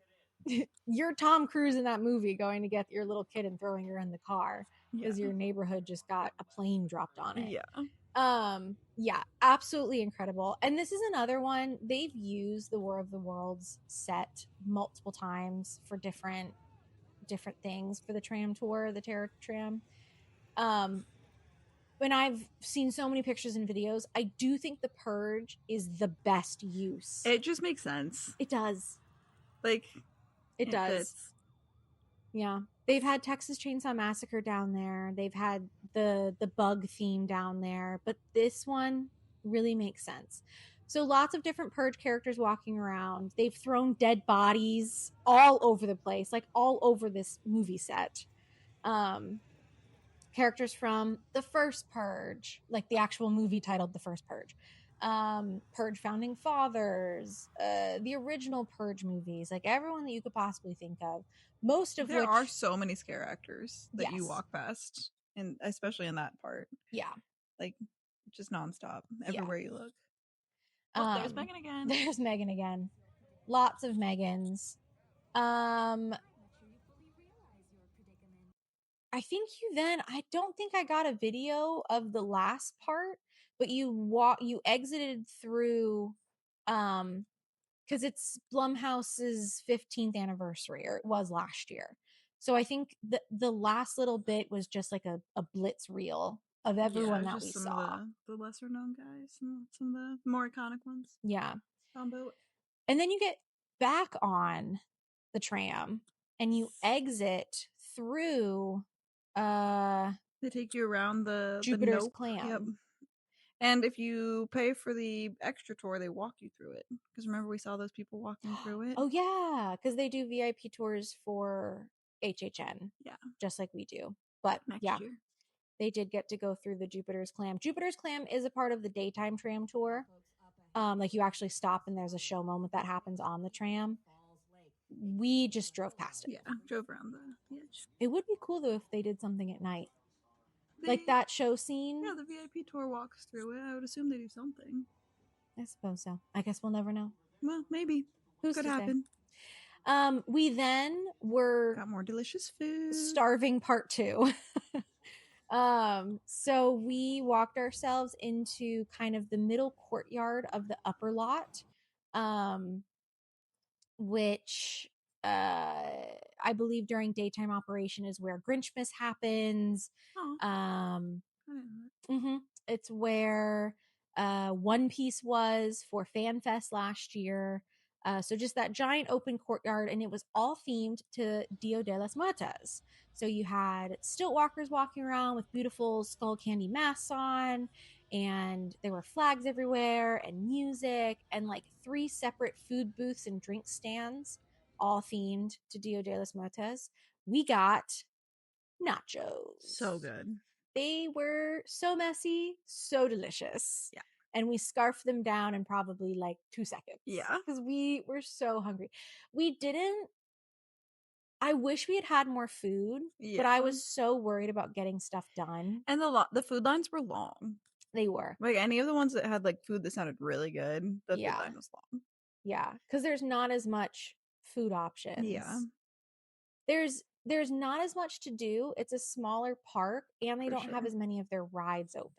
You're Tom Cruise in that movie going to get your little kid and throwing her in the car because your neighborhood just got a plane dropped on it. Yeah. Yeah, absolutely incredible. And this is another one. They've used the War of the Worlds set multiple times for different things for the tram tour, the Terror Tram. When I've seen so many pictures and videos, I do think the Purge is the best use. It just makes sense. It does. Like it does. Yeah. They've had Texas Chainsaw Massacre down there. They've had the bug theme down there, but this one really makes sense. So lots of different Purge characters walking around. They've thrown dead bodies all over the place, like all over this movie set. Um Characters from the first Purge, like the actual movie titled The First Purge. Purge Founding Fathers, the original Purge movies, like everyone that you could possibly think of. Most of There which are so many scare actors that you Yes. walk past, and especially in that part, Yeah. like just nonstop Yeah. everywhere you look. Oh, there's Megan again. There's Megan again. Lots of Megans. I think I don't think I got a video of the last part, but you exited through because it's Blumhouse's 15th anniversary, or it was last year. So I think the last little bit was just like a blitz reel of everyone that we some saw. of the lesser known guys, and some of the more iconic ones. Yeah. Combo. And then you get back on the tram and you exit through They take you around Jupiter's Nope. Clam. Yep. And if you pay for the extra tour, they walk you through it. Because remember, we saw those people walking through it. Oh yeah, because they do VIP tours for HHN. Yeah, just like we do. But next yeah, year. they did get to go through the Jupiter's Clam. Jupiter's Clam is a part of the daytime tram tour. Like you actually stop and there's a show moment that happens on the tram. We just drove past it. Yeah, drove around the edge. It would be cool though if they did something at night. Like that show scene. Yeah, the VIP tour walks through it. I would assume they do something. I suppose so. I guess we'll never know. Well, maybe. Who's could to say? happen. We then were got more delicious food. Starving part 2. So we walked ourselves into kind of the middle courtyard of the upper lot, which I believe during daytime operation is where Grinchmas happens. It's where One Piece was for Fan Fest last year. So just that giant open courtyard, and it was all themed to Dia de las Muertas. So you had stilt walkers walking around with beautiful skull candy masks on, and there were flags everywhere, and music, and like 3 separate food booths and drink stands, all themed to Dia de las Muertas. We got nachos. So good. They were so messy, so delicious. Yeah. And we scarfed them down in probably like 2 seconds. Yeah. Because we were so hungry. I wish we had had more food, but I was so worried about getting stuff done. And the food lines were long. They were. Like any of the ones that had like food that sounded really good, the food line was long. Yeah, because there's not as much food options. Yeah. There's not as much to do. It's a smaller park, and they don't have as many of their rides open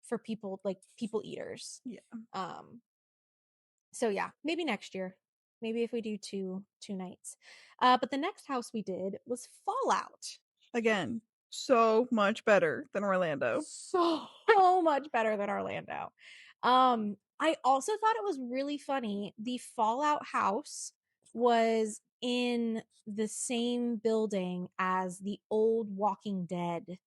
for people, like people eaters. Yeah. So yeah, maybe next year. Maybe if we do two nights. But the next house we did was Fallout. Again, so much better than Orlando. So much better than Orlando. I also thought it was really funny. The Fallout house was in the same building as the old Walking Dead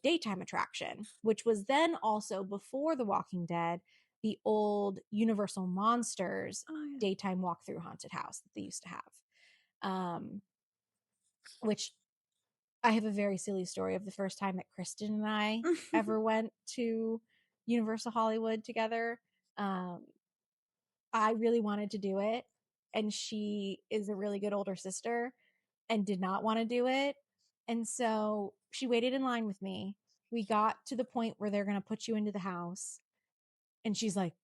daytime attraction, which was then also, before The Walking Dead, the old Universal Monsters daytime walkthrough haunted house that they used to have. Which I have a very silly story of the first time that Kristen and I ever went to Universal Hollywood together. I really wanted to do it, and she is a really good older sister and did not want to do it. And so she waited in line with me. We got to the point where they're going to put you into the house. And she's like,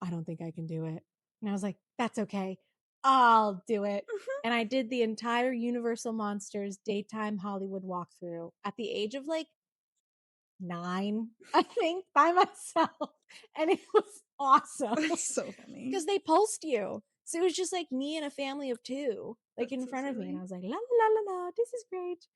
I don't think I can do it. And I was like, that's okay. I'll do it. And I did the entire Universal Monsters daytime Hollywood walkthrough at the age of like 9, I think, by myself. And it was awesome. That's so funny. Because they pulsed you. So it was just like me and a family of 2, like in front of me. And I was like, la la la la la, this is great.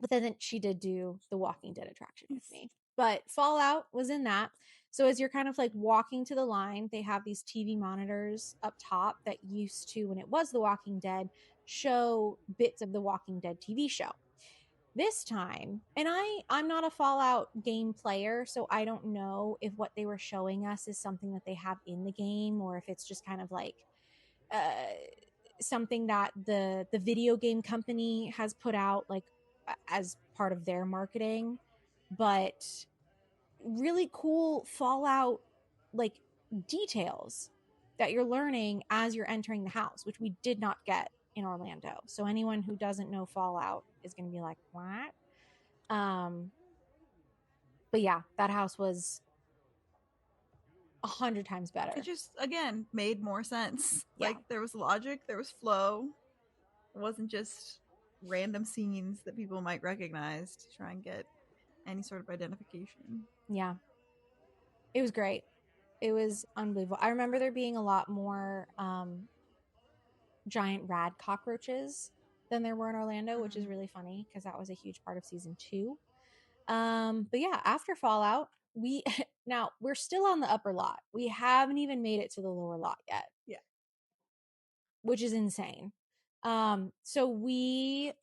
But then she did do the Walking Dead attraction with me. But Fallout was in that. So as you're kind of like walking to the line, they have these TV monitors up top that used to, when it was The Walking Dead, show bits of the Walking Dead TV show. This time, and I'm not a Fallout game player, so I don't know if what they were showing us is something that they have in the game or if it's just kind of like something that the video game company has put out like as part of their marketing. But really cool Fallout like details that you're learning as you're entering the house, which we did not get in Orlando. So anyone who doesn't know Fallout is going to be like, what? But yeah, that house was 100 times better. It just, again, made more sense. Yeah. Like, there was logic, there was flow. It wasn't just random scenes that people might recognize to try and get any sort of identification. Yeah. It was great. It was unbelievable. I remember there being a lot more giant rad cockroaches than there were in Orlando, which is really funny because that was a huge part of season 2. But yeah, after Fallout, we're still on the upper lot. We haven't even made it to the lower lot yet. Yeah. Which is insane. So we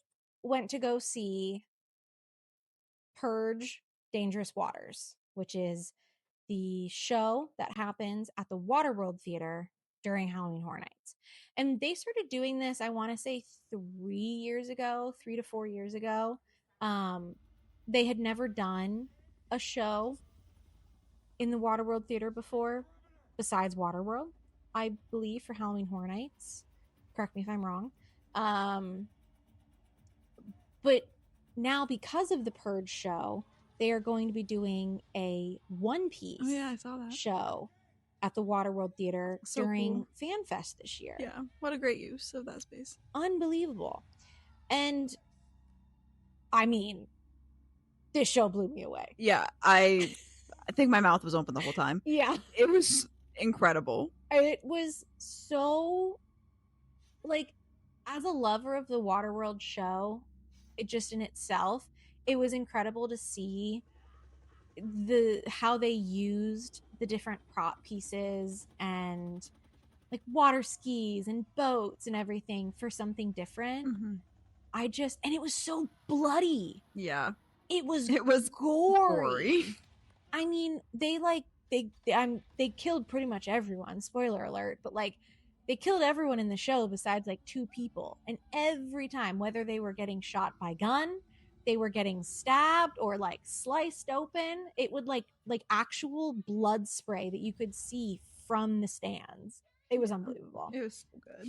went to go see Purge Dangerous Waters, which is the show that happens at the Waterworld Theater during Halloween Horror Nights. And they started doing this, I want to say 3 to 4 years ago. They had never done a show in the Waterworld Theater before, besides Waterworld, I believe, for Halloween Horror Nights. Correct me if I'm wrong. But now, because of the Purge show, they are going to be doing a One Piece I saw that show at the Waterworld Theater during FanFest this year. Yeah, what a great use of that space. Unbelievable. And I mean, this show blew me away. Yeah, I think my mouth was open the whole time. Yeah. It was incredible. It was so, like, as a lover of the Waterworld show, it just in itself, it was incredible to see how they used the different prop pieces and like water skis and boats and everything for something different. Mm-hmm. And it was so bloody. Yeah. It was gory. I mean, they killed pretty much everyone, spoiler alert, but like they killed everyone in the show besides like 2 people. And every time, whether they were getting shot by gun, they were getting stabbed or like sliced open, it would like actual blood spray that you could see from the stands. It was unbelievable. It was so good.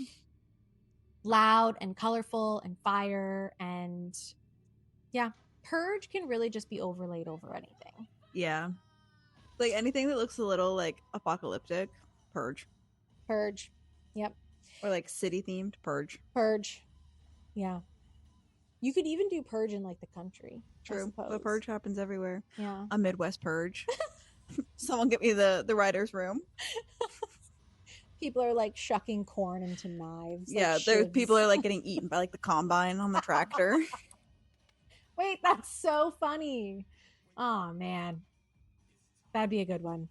Loud and colorful and fire, and yeah, Purge can really just be overlaid over anything. Yeah. Like anything that looks a little like apocalyptic, Purge. Yep. Or like city themed, Purge. Yeah. You could even do Purge in like the country. True. But Purge happens everywhere. Yeah. A Midwest Purge. Someone get me the writer's room. People are like shucking corn into knives. Yeah, there's people are like getting eaten by like the combine on the tractor. Wait, that's so funny. Oh man. That'd be a good one.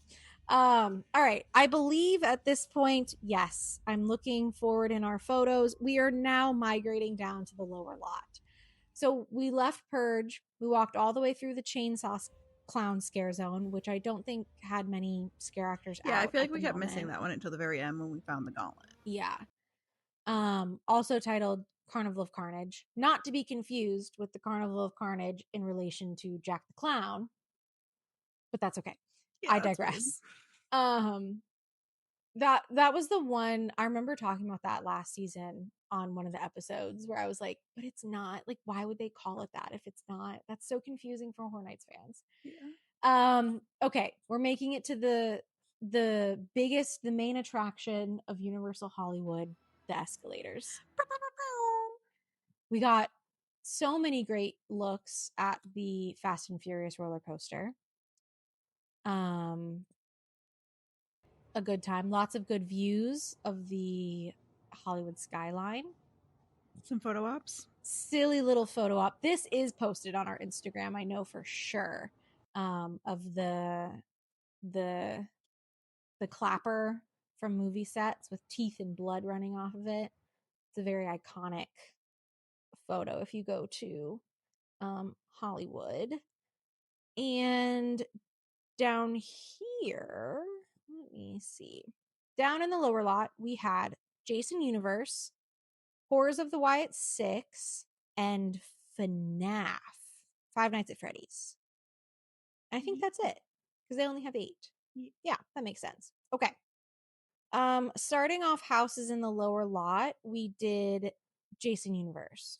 All right. I believe at this point, yes, I'm looking forward in our photos. We are now migrating down to the lower lot. So we left Purge. We walked all the way through the Chainsaw Clown Scare Zone, which I don't think had many scare actors out. Yeah, I feel like we kept missing that one until the very end when we found the gauntlet. Yeah. Also titled Carnival of Carnage, not to be confused with the Carnival of Carnage in relation to Jack the Clown, but that's okay. Yeah, I digress. That was the one I remember talking about that last season on one of the episodes where I was like, but it's not, like, why would they call it that if it's not? That's so confusing for Horror Nights fans. Yeah. Okay, we're making it to the main attraction of Universal Hollywood, the escalators. We got so many great looks at the Fast and Furious roller coaster. A good time. Lots of good views of the Hollywood skyline. Some photo ops. Silly little photo op. This is posted on our Instagram, I know for sure. Of the clapper from movie sets with teeth and blood running off of it. It's a very iconic photo if you go to Hollywood. And down here, let me see. Down in the lower lot, we had Jason Universe, Horrors of the Wyatt 6, and FNAF, Five Nights at Freddy's. I think that's it because they only have 8. Yeah, that makes sense. Okay. Starting off houses in the lower lot, we did Jason Universe.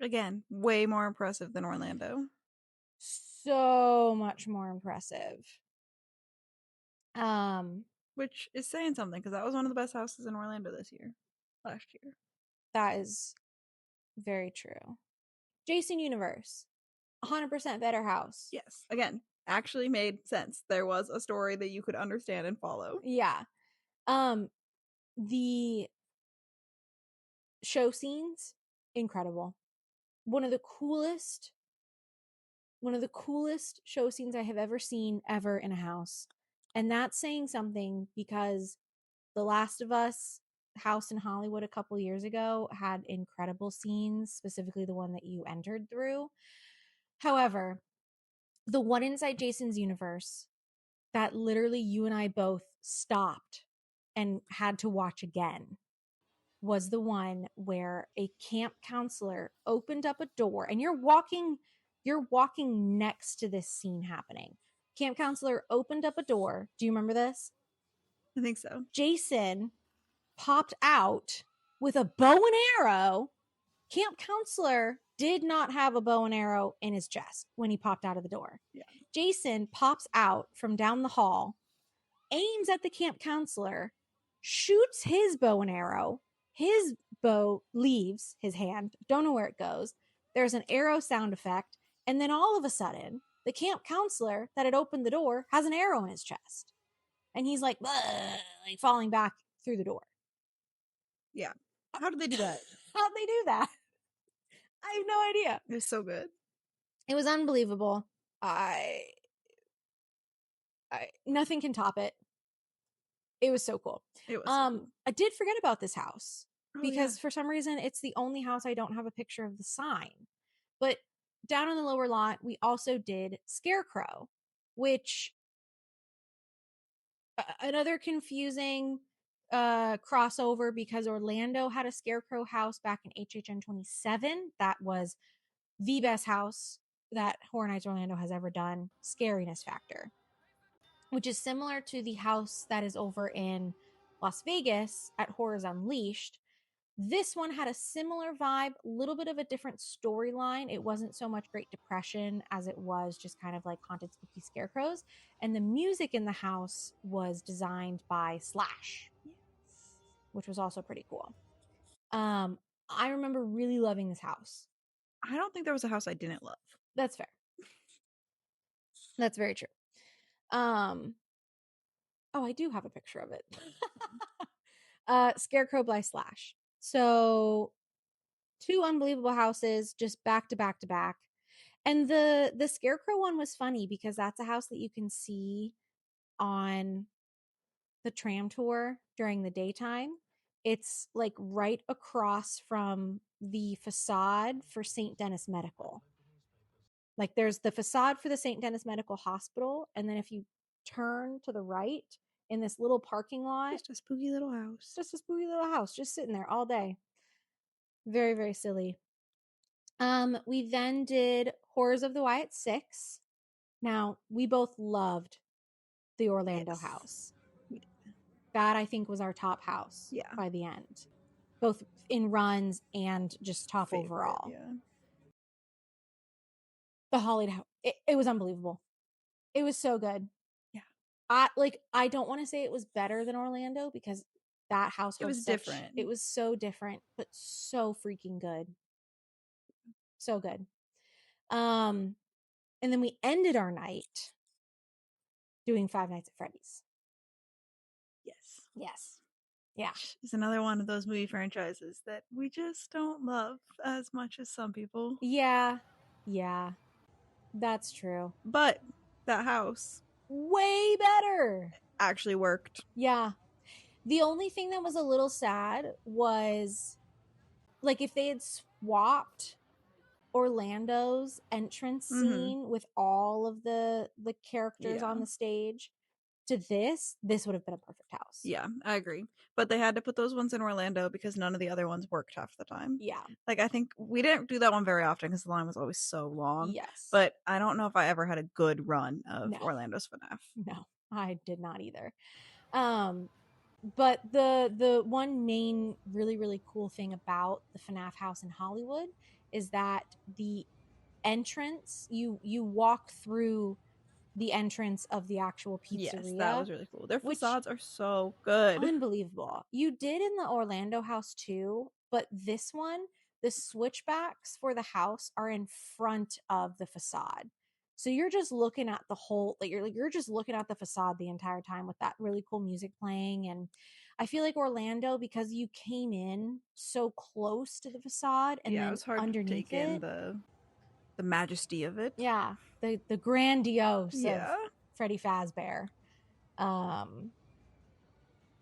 Again, way more impressive than Orlando. So much more impressive. Which is saying something because that was one of the best houses in Orlando last year. That is very true. Jason Universe, 100% better house. Yes. Again, actually made sense. There was a story that you could understand and follow. Yeah. The show scenes, incredible. One of the coolest show scenes I have ever seen ever in a house. And that's saying something because The Last of Us house in Hollywood a couple years ago had incredible scenes, specifically the one that you entered through. However, the one inside Jason's universe that literally you and I both stopped and had to watch again was the one where a camp counselor opened up a door, and you're walking next to this scene happening. Camp counselor opened up a door. Do you remember this? I think so. Jason popped out with a bow and arrow. Camp counselor did not have a bow and arrow in his chest when he popped out of the door. Yeah. Jason pops out from down the hall, aims at the camp counselor, shoots his bow and arrow. His bow leaves his hand. Don't know where it goes. There's an arrow sound effect. And then all of a sudden, the camp counselor that had opened the door has an arrow in his chest. And he's like falling back through the door. Yeah. How did they do that? How'd they do that? I have no idea. It was so good. It was unbelievable. Nothing can top it. It was so cool. It was so cool. I did forget about this house because for some reason it's the only house I don't have a picture of the sign. But down in the lower lot, we also did Scarecrow, which another confusing crossover because Orlando had a Scarecrow house back in HHN 27. That was the best house that Horror Nights Orlando has ever done. Scariness factor, which is similar to the house that is over in Las Vegas at Horrors Unleashed. This one had a similar vibe, a little bit of a different storyline. It wasn't so much Great Depression as it was just kind of like haunted spooky scarecrows. And the music in the house was designed by Slash, which was also pretty cool. I remember really loving this house. I don't think there was a house I didn't love. That's fair. That's very true. Oh, I do have a picture of it. Scarecrow by Slash. So 2 unbelievable houses just back to back to back. And the Scarecrow one was funny because that's a house that you can see on the tram tour during the daytime. It's like right across from the facade for St. Denis Medical. Like there's the facade for the St. Denis Medical Hospital, and then if you turn to the right in this little parking lot, Just a spooky little house. Just sitting there all day. Very, very silly. We then did Horrors of the Wyatt 6. Now, we both loved the Orlando house. That, I think, was our top house by the end. Both in runs and just top overall. Yeah. The Holiday house. It was unbelievable. It was so good. Yeah. I don't want to say it was better than Orlando because that house was different. It was so different, but so freaking good. So good. And then we ended our night doing Five Nights at Freddy's. Yes. Yeah. It's another one of those movie franchises that we just don't love as much as some people. Yeah. That's true. But that house way better actually worked. Yeah. The only thing that was a little sad was like if they had swapped Orlando's entrance scene with all of the characters on the stage to this would have been a perfect house. Yeah, I agree. But they had to put those ones in Orlando because none of the other ones worked half the time. Yeah. Like, I think we didn't do that one very often because the line was always so long. Yes. But I don't know if I ever had a good run of No. Orlando's FNAF. No, I did not either. But the one main really, really cool thing about the FNAF house in Hollywood is that the entrance, you walk through the entrance of the actual pizzeria. Yes, that was really cool. Their facades are so good. Unbelievable. You did in the Orlando house too, but this one, the switchbacks for the house are in front of the facade. So you're just looking at the whole, like you're just looking at the facade the entire time with that really cool music playing. And I feel like Orlando, because you came in so close to the facade and then it was hard underneath to take in the majesty of it. Yeah, the grandiose of Freddy Fazbear. But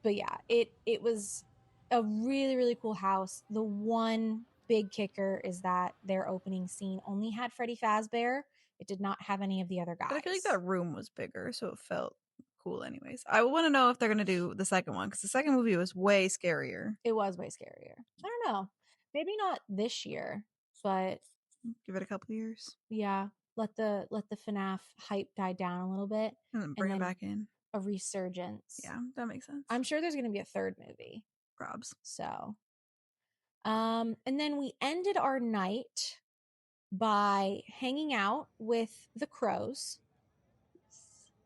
yeah, it was a really, really cool house. The one big kicker is that their opening scene only had Freddy Fazbear. It did not have any of the other guys. But I feel like that room was bigger, so it felt cool anyways. I want to know if they're going to do the second one because the second movie was way scarier. It was way scarier. I don't know. Maybe not this year, but give it a couple years. Yeah, let the FNAF hype die down a little bit and then bring it back in. A resurgence. Yeah, that makes sense. I'm sure there's going to be a third movie. Probs. So, and then we ended our night by hanging out with the crows.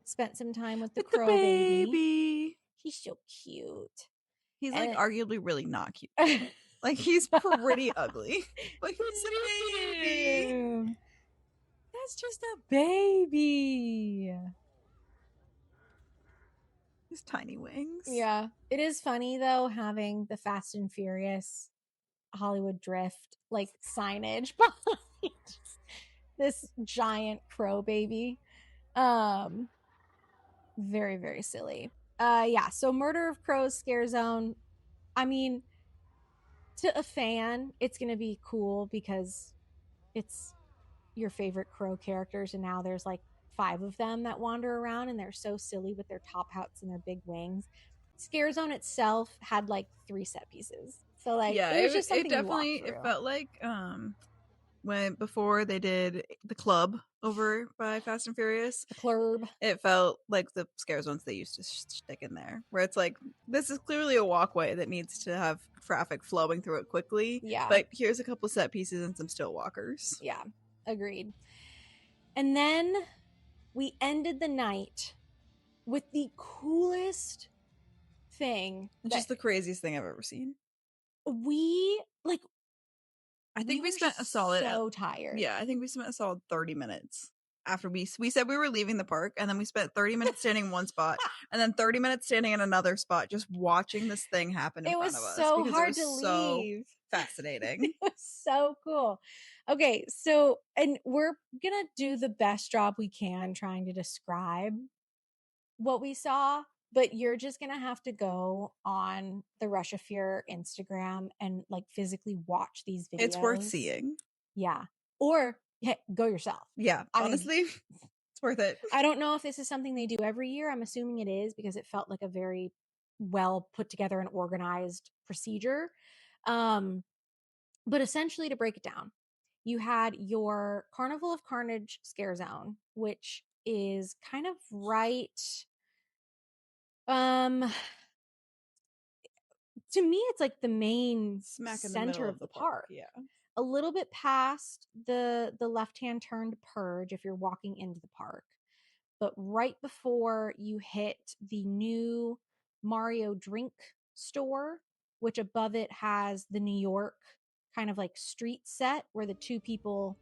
Spent some time with the crow baby. He's so cute. He's like arguably really not cute. Like he's pretty ugly. But he's a baby. That's just a baby. His tiny wings. Yeah. It is funny though having the Fast and Furious Hollywood Drift like signage behind this giant crow baby. Very, very silly. Yeah, so Murder of Crows Scare Zone. I mean, to a fan, it's gonna be cool because it's your favorite crow characters, and now there's like 5 of them that wander around and they're so silly with their top hats and their big wings. Scare Zone itself had like 3 set pieces. So like it was just something it definitely it felt like when before they did the club over by Fast and Furious. The club. It felt like the Scare Zones they used to stick in there. Where it's like, this is clearly a walkway that needs to have traffic flowing through it quickly. Yeah. But here's a couple set pieces and some still walkers. Yeah. Agreed. And then we ended the night with the coolest thing. Just the craziest thing I've ever seen. We like I think we spent a solid so tired. Yeah, I think we spent a solid 30 minutes after we said we were leaving the park, and then we spent 30 minutes standing in one spot and then 30 minutes standing in another spot just watching this thing happen in front of us. It was so hard to leave. Fascinating. It was so cool. Okay, so and we're gonna do the best job we can trying to describe what we saw, but you're just gonna have to go on the Rush of Fear Instagram and like physically watch these videos. It's worth seeing. Yeah. Or go yourself. Yeah, honestly, it's worth it. I don't know if this is something they do every year. I'm assuming it is because it felt like a very well put together and organized procedure. But essentially, to break it down, you had your Carnival of Carnage Scare Zone, which is kind of right. To me, it's like the main smack in center the middle of the park. Yeah. A little bit past the left-hand turn to Purge if you're walking into the park. But right before you hit the new Mario drink store, which above it has the New York kind of like street set where the 2 people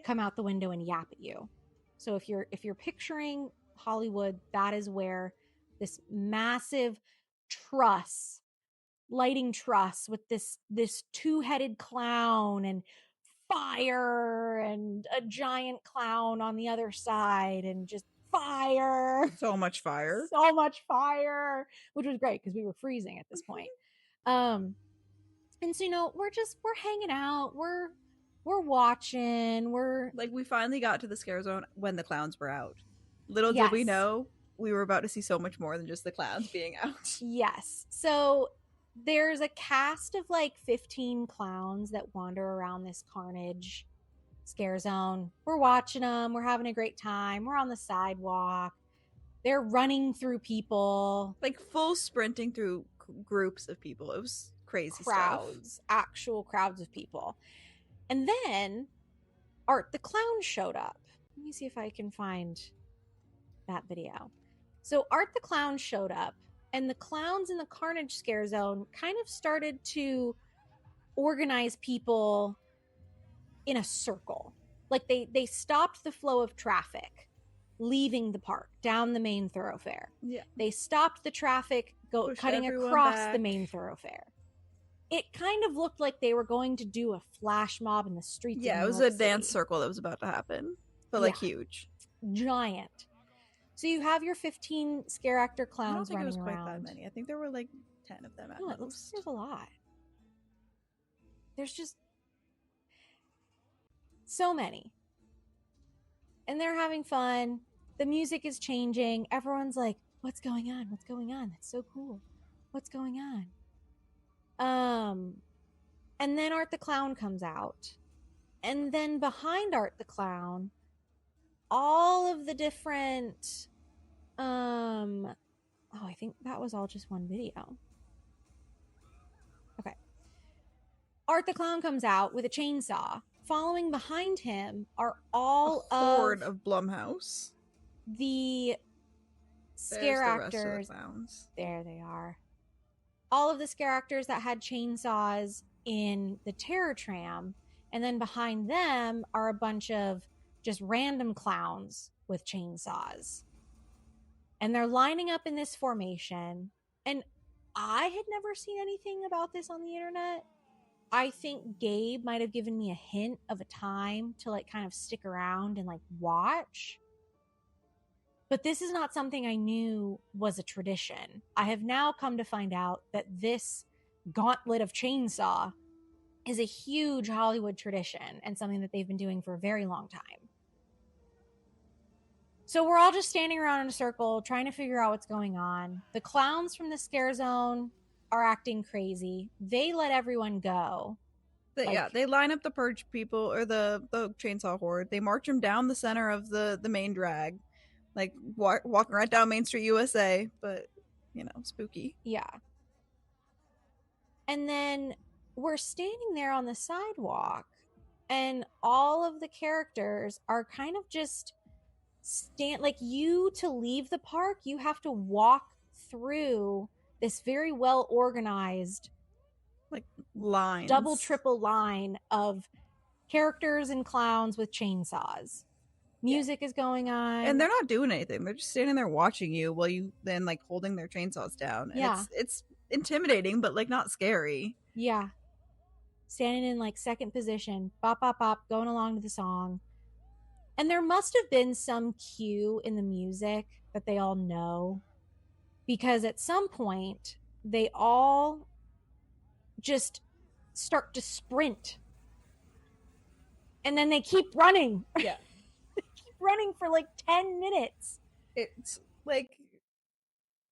come out the window and yap at you. So if you're picturing Hollywood, that is where this massive lighting truss with this 2-headed clown and fire and a giant clown on the other side and just fire. So much fire. So much fire, which was great because we were freezing at this point. And so, we're hanging out, we're watching, Like, we finally got to the scare zone when the clowns were out. Little did we Yes. know we were about to see so much more than just the clowns being out. Yes. So there's a cast of like 15 clowns that wander around this carnage scare zone. We're watching them. We're having a great time. We're on the sidewalk. They're running through people. Like, full sprinting through groups of people. It was crazy crowds, stuff. actual crowds of people. And then Art the Clown showed up. Let me see if I can find that video. So Art the Clown showed up, and the clowns in the Carnage Scare Zone kind of started to organize people in a circle. Like they stopped the flow of traffic leaving the park down the main thoroughfare. Yeah. They stopped the traffic cutting across the main thoroughfare. It kind of looked like they were going to do a flash mob in the streets. Yeah, of it was New York a dance City. circle that was about to happen, but like huge. Giant. So you have your 15 scare actor clowns running around. I don't think it was quite that many. I think there were like 10 of them at most. It looks like there's a lot. There's just so many. And they're having fun. The music is changing. Everyone's like, what's going on? What's going on? That's so cool. What's going on? And then Art the Clown comes out. And then behind Art the Clown, all of the different I think that was all just one video. Okay. Art the Clown comes out with a chainsaw. Following behind him are all a horde of Blumhouse. The scare actors. There they are. All of the scare actors that had chainsaws in the terror tram, and then behind them are a bunch of just random clowns with chainsaws. And they're lining up in this formation. And I had never seen anything about this on the internet. I think Gabe might have given me a hint of a time to like kind of stick around and like watch. But this is not something I knew was a tradition. I have now come to find out that this gauntlet of chainsaw is a huge Hollywood tradition and something that they've been doing for a very long time. So we're all just standing around in a circle trying to figure out what's going on. The clowns from the scare zone are acting crazy. They let everyone go. They line up the purge people or the chainsaw horde. They march them down the center of the main drag, like walking right down Main Street, USA, but spooky. Yeah. And then we're standing there on the sidewalk, and all of the characters are kind of just to leave the park, you have to walk through this very well organized lines, double triple line of characters and clowns with chainsaws. Music is going on, and they're not doing anything. They're just standing there watching you while you then holding their chainsaws down. And it's intimidating, but not scary. Yeah, standing in second position, bop bop bop, going along to the song. And there must have been some cue in the music that they all know, because at some point they all just start to sprint, and then they keep running. Yeah. They keep running for 10 minutes. It's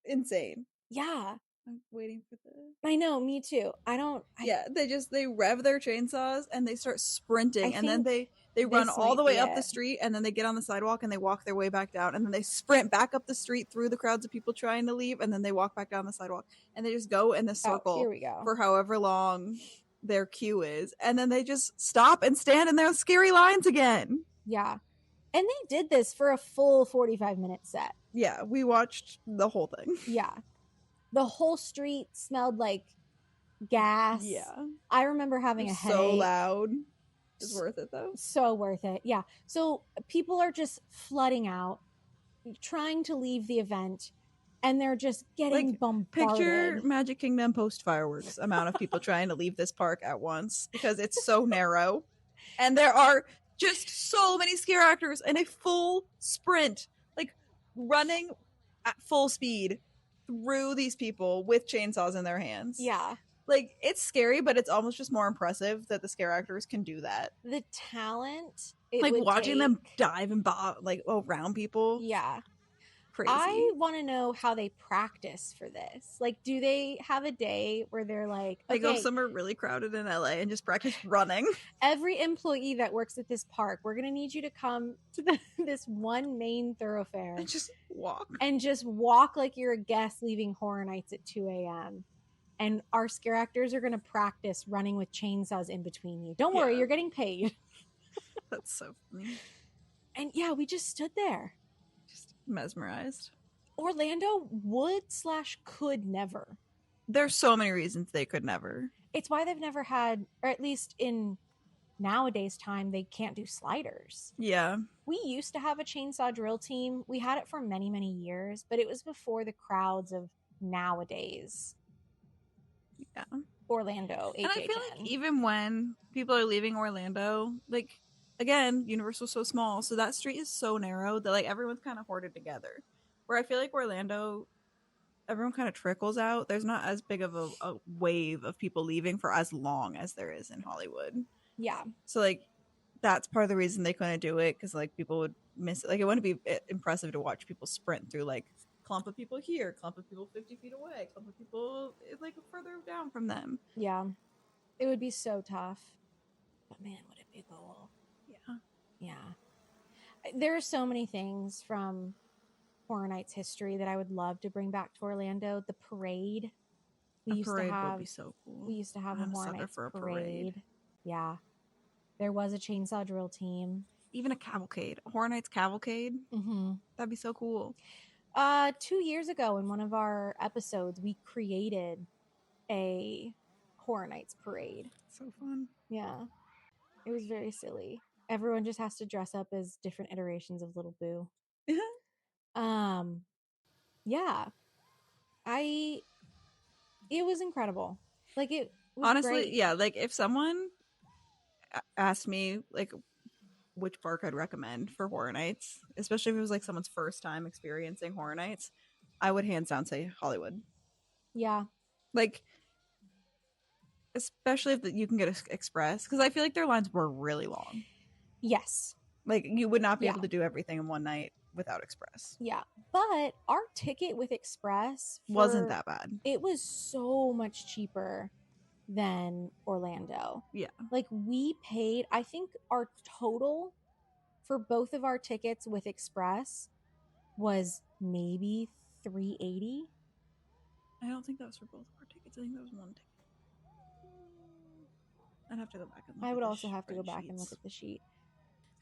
insane. Yeah. I'm waiting for this. I know, me too. They rev their chainsaws and they start sprinting, and then they run all the way up the street, and then they get on the sidewalk and they walk their way back down, and then they sprint back up the street through the crowds of people trying to leave, and then they walk back down the sidewalk, and they just go in this circle here we go. for however long their cue is, and then they just stop and stand in their scary lines again. Yeah. And they did this for a full 45-minute set. Yeah, we watched the whole thing. Yeah. The whole street smelled like gas. Yeah. I remember having a headache. So loud. It's worth it, though. So worth it. Yeah. So people are just flooding out, trying to leave the event, and they're just getting bombarded. Picture Magic Kingdom post fireworks amount of people trying to leave this park at once, because it's so narrow. And there are just so many scare actors in a full sprint, running at full speed through these people with chainsaws in their hands. Yeah. Like, it's scary, but it's almost just more impressive that the scare actors can do that. The talent it Like, would watching them take- dive and bob, like, around people. Yeah. Crazy. I want to know how they practice for this. Like, do they have a day where they're like, They go okay, somewhere really crowded in LA and just practice running. every employee that works at this park, we're going to need you to come to this one main thoroughfare And just walk. and just walk like you're a guest leaving Horror Nights at 2 a.m. And our scare actors are going to practice running with chainsaws in between you. Don't worry, Yeah. you're getting paid. That's so funny. And yeah, we just stood there. Just mesmerized. Orlando would/could never. There's so many reasons they could never. It's why they've never had, or at least in nowadays time, they can't do sliders. Yeah. We used to have a chainsaw drill team. We had it for many, many years, but it was before the crowds of nowadays. Yeah. Orlando, HHN. And I feel like even when people are leaving Orlando, like, again, Universal's so small, so that street is so narrow that, like, everyone's kind of hoarded together. Where I feel like Orlando, everyone kind of trickles out. There's not as big of a wave of people leaving for as long as there is in Hollywood. Yeah. So, like, that's part of the reason they couldn't do it, because, like, people would miss it. Like, it wouldn't be impressive to watch people sprint through, like, clump of people here, clump of people 50 feet away, clump of people, like, further down from them. Yeah. It would be so tough. But man, would it be cool. Yeah. Yeah. There are so many things from Horror Nights history that I would love to bring back to Orlando. The parade. A parade would be so cool. We used to have a I'm a Horror sucker Nights for a parade. Yeah. There was a chainsaw drill team. Even a cavalcade. A Horror Nights cavalcade. Mm-hmm. That'd be so cool. 2 years ago in one of our episodes, we created a Horror Nights parade. So fun. Yeah. It was very silly. Everyone just has to dress up as different iterations of Little Boo. Yeah. It was incredible. Like, it was Honestly, great. yeah, like, if someone asked me, like, which park I'd recommend for Horror Nights, especially if it was, like, someone's first time experiencing Horror Nights, I would hands down say Hollywood. Yeah. Like, especially if you can get Express, because I feel like their lines were really long. Yes. Like, you would not be Yeah. able to do everything in one night without Express. Yeah. But our ticket with Express Wasn't that bad. It was so much cheaper than Orlando. Yeah. Like, we paid, I think our total for both of our tickets with Express was maybe $380. I don't think that was for both of our tickets. I think that was one ticket. I'd have to go back and look. I would also have to go back and look at the sheet.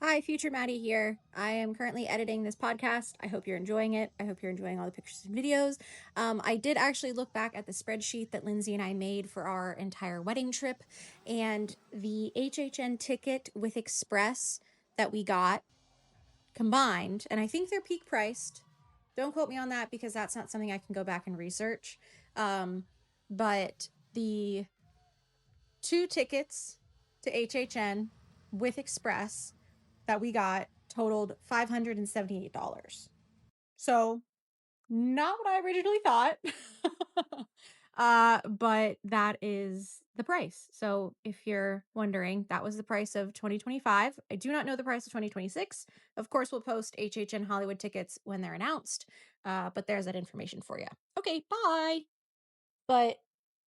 Hi, Future Maddy here. I am currently editing this podcast. I hope you're enjoying it. I hope you're enjoying all the pictures and videos. I did actually look back at the spreadsheet that Lindsay and I made for our entire wedding trip, and the HHN ticket with Express that we got combined, and I think they're peak priced. Don't quote me on that because that's not something I can go back and research. But the 2 tickets to HHN with Express that we got totaled $578. So, not what I originally thought. But that is the price. So, if you're wondering, that was the price of 2025. I do not know the price of 2026. Of course, we'll post HHN Hollywood tickets when they're announced. But there's that information for you. Okay, bye. But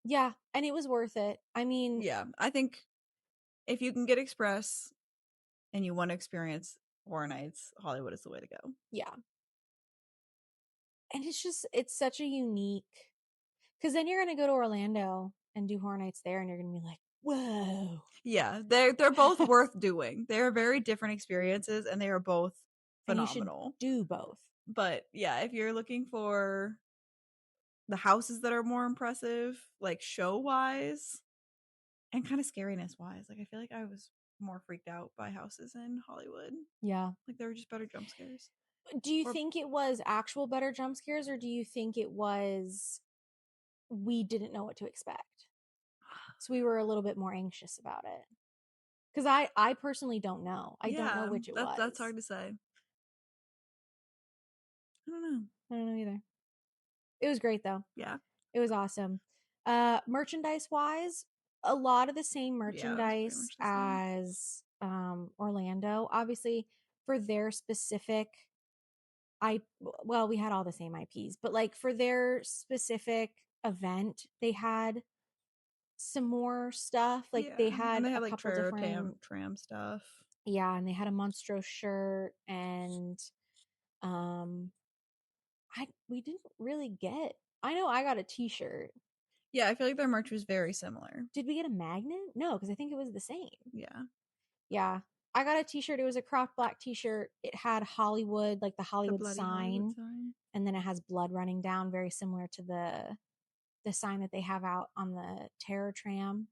yeah, and it was worth it. I mean, yeah, I think if you can get Express and you want to experience Horror Nights, Hollywood is the way to go. Yeah. And it's such a unique, because then you're going to go to Orlando and do Horror Nights there, and you're going to be like, whoa. Yeah, they're both worth doing. They're very different experiences, and they are both phenomenal. And you should do both. But yeah, if you're looking for the houses that are more impressive, like show-wise, and kind of scariness-wise, like, I feel like I was more freaked out by houses in Hollywood. Yeah. Like, they were just better jump scares. Do you think it was actual better jump scares, or do you think it was we didn't know what to expect? So we were a little bit more anxious about it. Because I personally don't know. I don't know which it was. That's hard to say. I don't know. I don't know either. It was great, though. Yeah. It was awesome. Merchandise wise, a lot of the same Yeah, it was pretty merchandise much the same. as Orlando. Obviously, for their specific well, we had all the same IPs, but like for their specific event, they had some more stuff. Like Yeah, they and had they a have like couple different tram stuff. yeah, and they had a Monstro shirt and um we didn't really get I know I got a t-shirt. Yeah, I feel like their merch was very similar. Did we get a magnet? No, because I think it was the same. Yeah. Yeah. I got a t-shirt. It was a cropped black t-shirt. It had Hollywood, like the The Hollywood bloody Hollywood sign, sign. and then it has blood running down, very similar to the sign that they have out on the Terror Tram.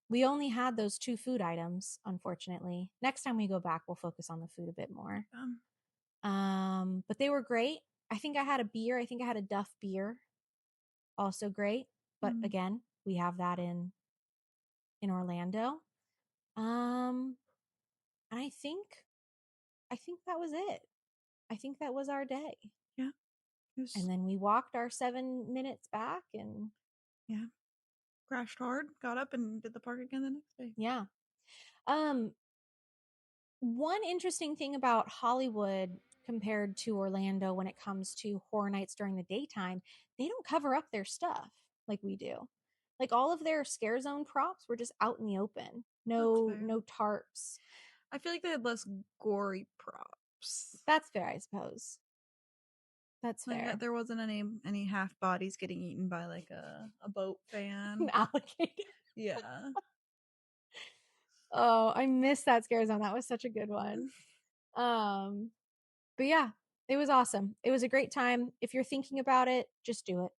We only had those 2 food items, unfortunately. Next time we go back, we'll focus on the food a bit more. But they were great. I think I had a beer. I think I had a Duff beer. Also great. But again, we have that in Orlando. And I think that was it. I think that was our day. Yeah. And then we walked our 7 minutes back and yeah. Crashed hard, got up and did the park again the next day. yeah. One interesting thing about Hollywood compared to Orlando when it comes to Horror Nights during the daytime, they don't cover up their stuff like we do. Like all of their scare zone props were just out in the open. No tarps. I feel like they had less gory props. That's fair, I suppose. That's like, fair. There wasn't any half bodies getting eaten by like a boat fan. An alligator. Yeah. Oh, I missed that scare zone. That was such a good one. But yeah, it was awesome. It was a great time. If you're thinking about it, just do it.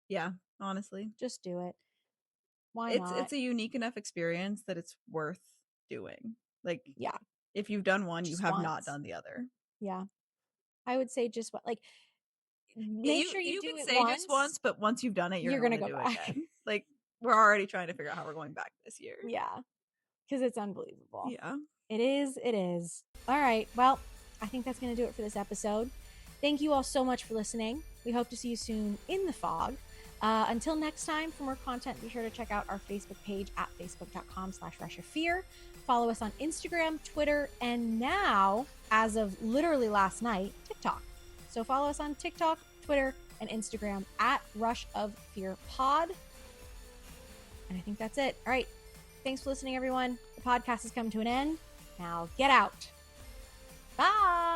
Yeah, honestly. Just do it. Why not? It's a unique enough experience that it's worth doing. Like, yeah. If you've done one, Just you have once. not done the other. Yeah. I would say just what like make sure you do can it say once. just once, but once you've done it, you're gonna go back. Again. Like, we're already trying to figure out how we're going back this year. Yeah. Because it's unbelievable. Yeah. It is. All right. Well, I think that's going to do it for this episode. Thank you all so much for listening. We hope to see you soon in the fog. Until next time, for more content, be sure to check out our Facebook page at facebook.com/rushofear. Follow us on Instagram, Twitter, and now, as of literally last night, TikTok. So follow us on TikTok, Twitter, and Instagram at Rush of Fear Pod. And I think that's it. All right. Thanks for listening, everyone. The podcast has come to an end. Now get out. Bye.